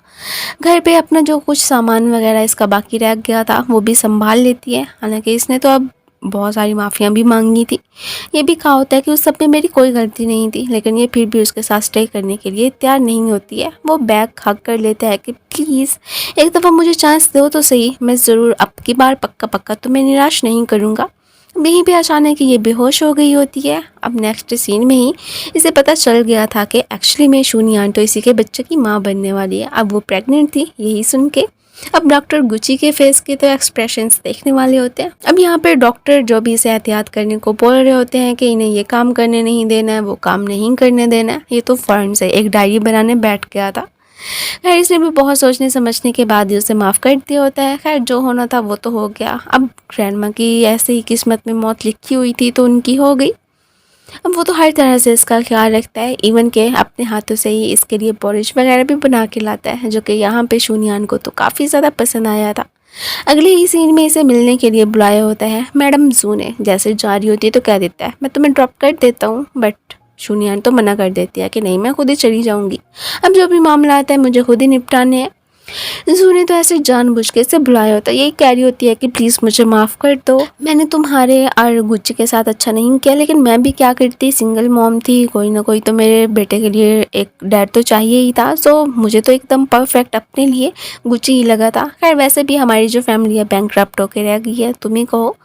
घर पे अपना जो कुछ सामान वगैरह इसका बाकी रह गया था वो भी संभाल लेती है। हालांकि इसने तो अब बहुत सारी माफ़ियाँ भी मांगी थी। ये भी कहा होता है कि उस सब में मेरी कोई गलती नहीं थी, लेकिन ये फिर भी उसके साथ स्टे करने के लिए तैयार नहीं होती है। वो बैग हग कर लेता है कि प्लीज़ एक दफ़ा मुझे चांस दो तो सही, मैं ज़रूर अब की बार पक्का पक्का तुम्हें निराश नहीं करूँगा। यहीं पे अचानक ये बेहोश हो गई होती है। अब नेक्स्ट सीन में ही इसे पता चल गया था कि एक्चुअली में शूनियान तो इसी के बच्चे की माँ बनने वाली है। अब वो प्रेग्नेंट थी। यही सुन के अब डॉक्टर गुची के फेस के तो एक्सप्रेशंस देखने वाले होते हैं। अब यहाँ पे डॉक्टर जो भी इसे एहतियात करने को बोल रहे होते हैं कि इन्हें ये काम करने नहीं देना है, वो काम नहीं करने देना है, ये तो फ़ौरन से एक डायरी बनाने बैठ गया था। खैर इसने भी बहुत सोचने समझने के बाद ही उसे माफ़ कर दिया होता है। खैर जो होना था वो तो हो गया। अब ग्रैंडमा की ऐसे ही किस्मत में मौत लिखी हुई थी तो उनकी हो गई। अब वो तो हर तरह से इसका ख्याल रखता है, इवन के अपने हाथों से ही इसके लिए पोरिश वगैरह भी बना के लाता है, जो कि यहाँ पे शूनियान को तो काफ़ी ज़्यादा पसंद आया था। अगले ही सीन में इसे मिलने के लिए बुलाया होता है मैडम जू ने। जैसे जा रही होती है तो कह देता है मैं तुम्हें ड्रॉप कर देता हूँ, बट शूनियान तो मना कर देती है कि नहीं, मैं खुद ही चली जाऊँगी। अब जो भी मामला आता है मुझे खुद ही निपटाने हैं। जू ने तो ऐसे जानबूझ के इसे बुलाया होता है। यही कह रही होती है कि प्लीज़ मुझे माफ़ कर दो, मैंने तुम्हारे और गुच्ची के साथ अच्छा नहीं किया, लेकिन मैं भी क्या करती, सिंगल मॉम थी, कोई ना कोई तो मेरे बेटे के लिए एक डैड तो चाहिए ही था। सो मुझे तो एकदम परफेक्ट अपने लिए गुच्ची ही लगा था। खैर वैसे भी हमारी जो फैमिली है बैंकरप्ट होकर रह गई है, तुम ही कहो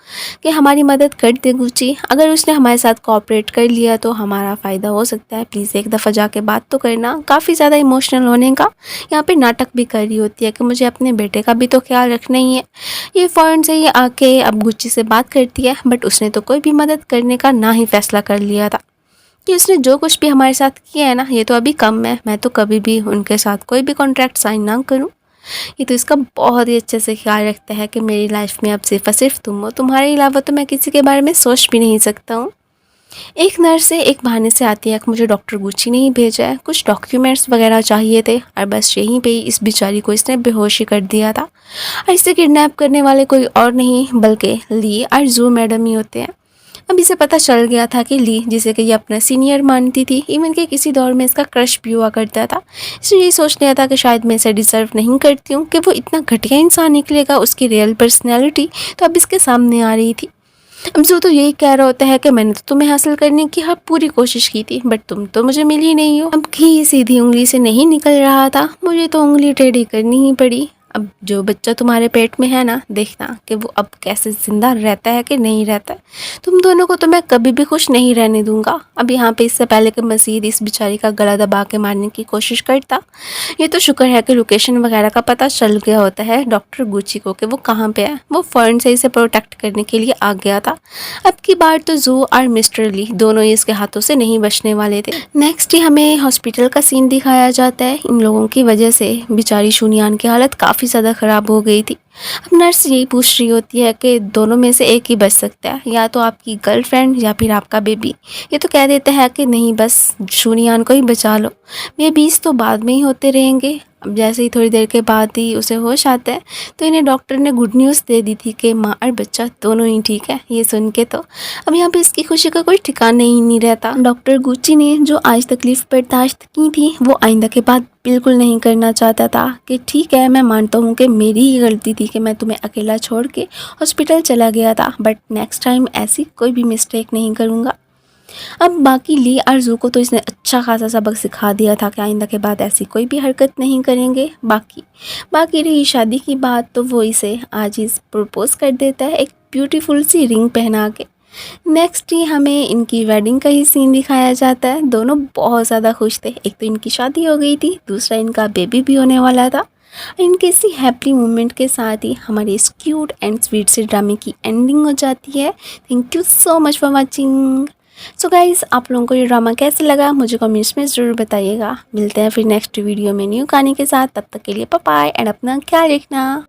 कि हमारी मदद कर दे गुच्ची। अगर उसने हमारे साथ कोऑपरेट कर लिया तो हमारा फ़ायदा हो सकता है, प्लीज़ एक दफ़ा जाके बात तो करना। काफ़ी ज़्यादा इमोशनल होने का यहाँ पे नाटक भी कर रही होती है कि मुझे अपने बेटे का भी तो ख्याल रखना ही है। ये फ़ौरन से ये आके अब गुच्ची से बात करती है, बट उसने तो कोई भी मदद करने का ना ही फैसला कर लिया था कि उसने जो कुछ भी हमारे साथ किया है ना, ये तो अभी कम है, मैं तो कभी भी उनके साथ कोई भी कॉन्ट्रैक्ट साइन ना करूँ। ये तो इसका बहुत ही अच्छे से ख्याल रखता है कि मेरी लाइफ में अब सिर्फ और सिर्फ तुम हो, तुम्हारे अलावा तो मैं किसी के बारे में सोच भी नहीं सकता हूँ। एक नर्स से एक बहाने से आती है कि मुझे डॉक्टर गुची ने ही भेजा है, कुछ डॉक्यूमेंट्स वगैरह चाहिए थे, और बस यहीं पे ही इस बेचारी को इसने बेहोशी कर दिया था। और इसे किडनैप करने वाले कोई और नहीं बल्कि ली और जू मैडम ही होते हैं। अब इसे पता चल गया था कि ली, जिसे कि ये अपना सीनियर मानती थी, इवन के किसी दौर में इसका क्रश भी हुआ करता था, इसलिए ये सोच लिया था कि शायद मैं इसे डिज़र्व नहीं करती हूँ कि वो इतना घटिया इंसान निकलेगा। उसकी रियल पर्सनैलिटी तो अब इसके सामने आ रही थी। अब जो तो यही कह रहा होता है कि मैंने तो तुम्हें हासिल करने की हर पूरी कोशिश की थी, बट तुम तो मुझे मिल ही नहीं हो। अब घी सीधी उंगली से नहीं निकल रहा था, मुझे तो उंगली टेढ़ी करनी ही पड़ी। अब जो बच्चा तुम्हारे पेट में है ना, देखना कि वो अब कैसे जिंदा रहता है कि नहीं रहता है। तुम दोनों को तो मैं कभी भी खुश नहीं रहने दूंगा। अब यहाँ पे इससे पहले कि मजीद इस बेचारी का गला दबा के मारने की कोशिश करता, ये तो शुक्र है कि लोकेशन वगैरह का पता चल गया होता है डॉक्टर गुची को कि वो कहाँ पे है। वो फ़ौरन से इसे प्रोटेक्ट करने के लिए आ गया था। अब की बार तो जू और मिस्टर ली दोनों ही इसके हाथों से नहीं बचने वाले थे। नेक्स्ट ही हमें हॉस्पिटल का सीन दिखाया जाता है। इन लोगों की वजह से बेचारी शूनियान की हालत काफ़ी ज़्यादा ख़राब हो गई थी। अब नर्स यही पूछ रही होती है कि दोनों में से एक ही बच सकता है, या तो आपकी गर्लफ्रेंड या फिर आपका बेबी। ये तो कह देता है कि नहीं, बस शूनियान को ही बचा लो, बेबीज़ तो बाद में ही होते रहेंगे। अब जैसे ही थोड़ी देर के बाद ही उसे होश आता है, तो इन्हें डॉक्टर ने गुड न्यूज़ दे दी थी कि माँ और बच्चा दोनों ही ठीक है। ये सुन के तो अब यहाँ पे इसकी खुशी का कोई ठिकाना ही नहीं रहता। डॉक्टर गुची ने जो आज तकलीफ बर्दाश्त की थी, वो आइंदा के बाद बिल्कुल नहीं करना चाहता था। कि ठीक है, मैं मानता हूँ कि मेरी ही गलती थी कि मैं तुम्हें अकेला छोड़ के हॉस्पिटल चला गया था, बट नेक्स्ट टाइम ऐसी कोई भी मिस्टेक नहीं करूँगा। अब बाकी ली और जू को तो इसने अच्छा खासा सबक सिखा दिया था कि आइंदा के बाद ऐसी कोई भी हरकत नहीं करेंगे। बाकी रही शादी की बात, तो वो इसे आज ही प्रपोज कर देता है एक ब्यूटीफुल सी रिंग पहना के। नेक्स्ट ही हमें इनकी वेडिंग का ही सीन दिखाया जाता है। दोनों बहुत ज़्यादा खुश थे। एक तो इनकी शादी हो गई थी, दूसरा इनका बेबी भी होने वाला था। इनके इसी हैप्पी मोमेंट के साथ ही हमारे इस क्यूट एंड स्वीट से ड्रामे की एंडिंग हो जाती है। Thank you so much for watching. So guys, आप लोगों को ये ड्रामा कैसे लगा मुझे कमेंट्स में ज़रूर बताइएगा। मिलते हैं फिर नेक्स्ट वीडियो में न्यू कहानी के साथ। तब तक के लिए बाय बाय एंड अपना ख्याल रखना।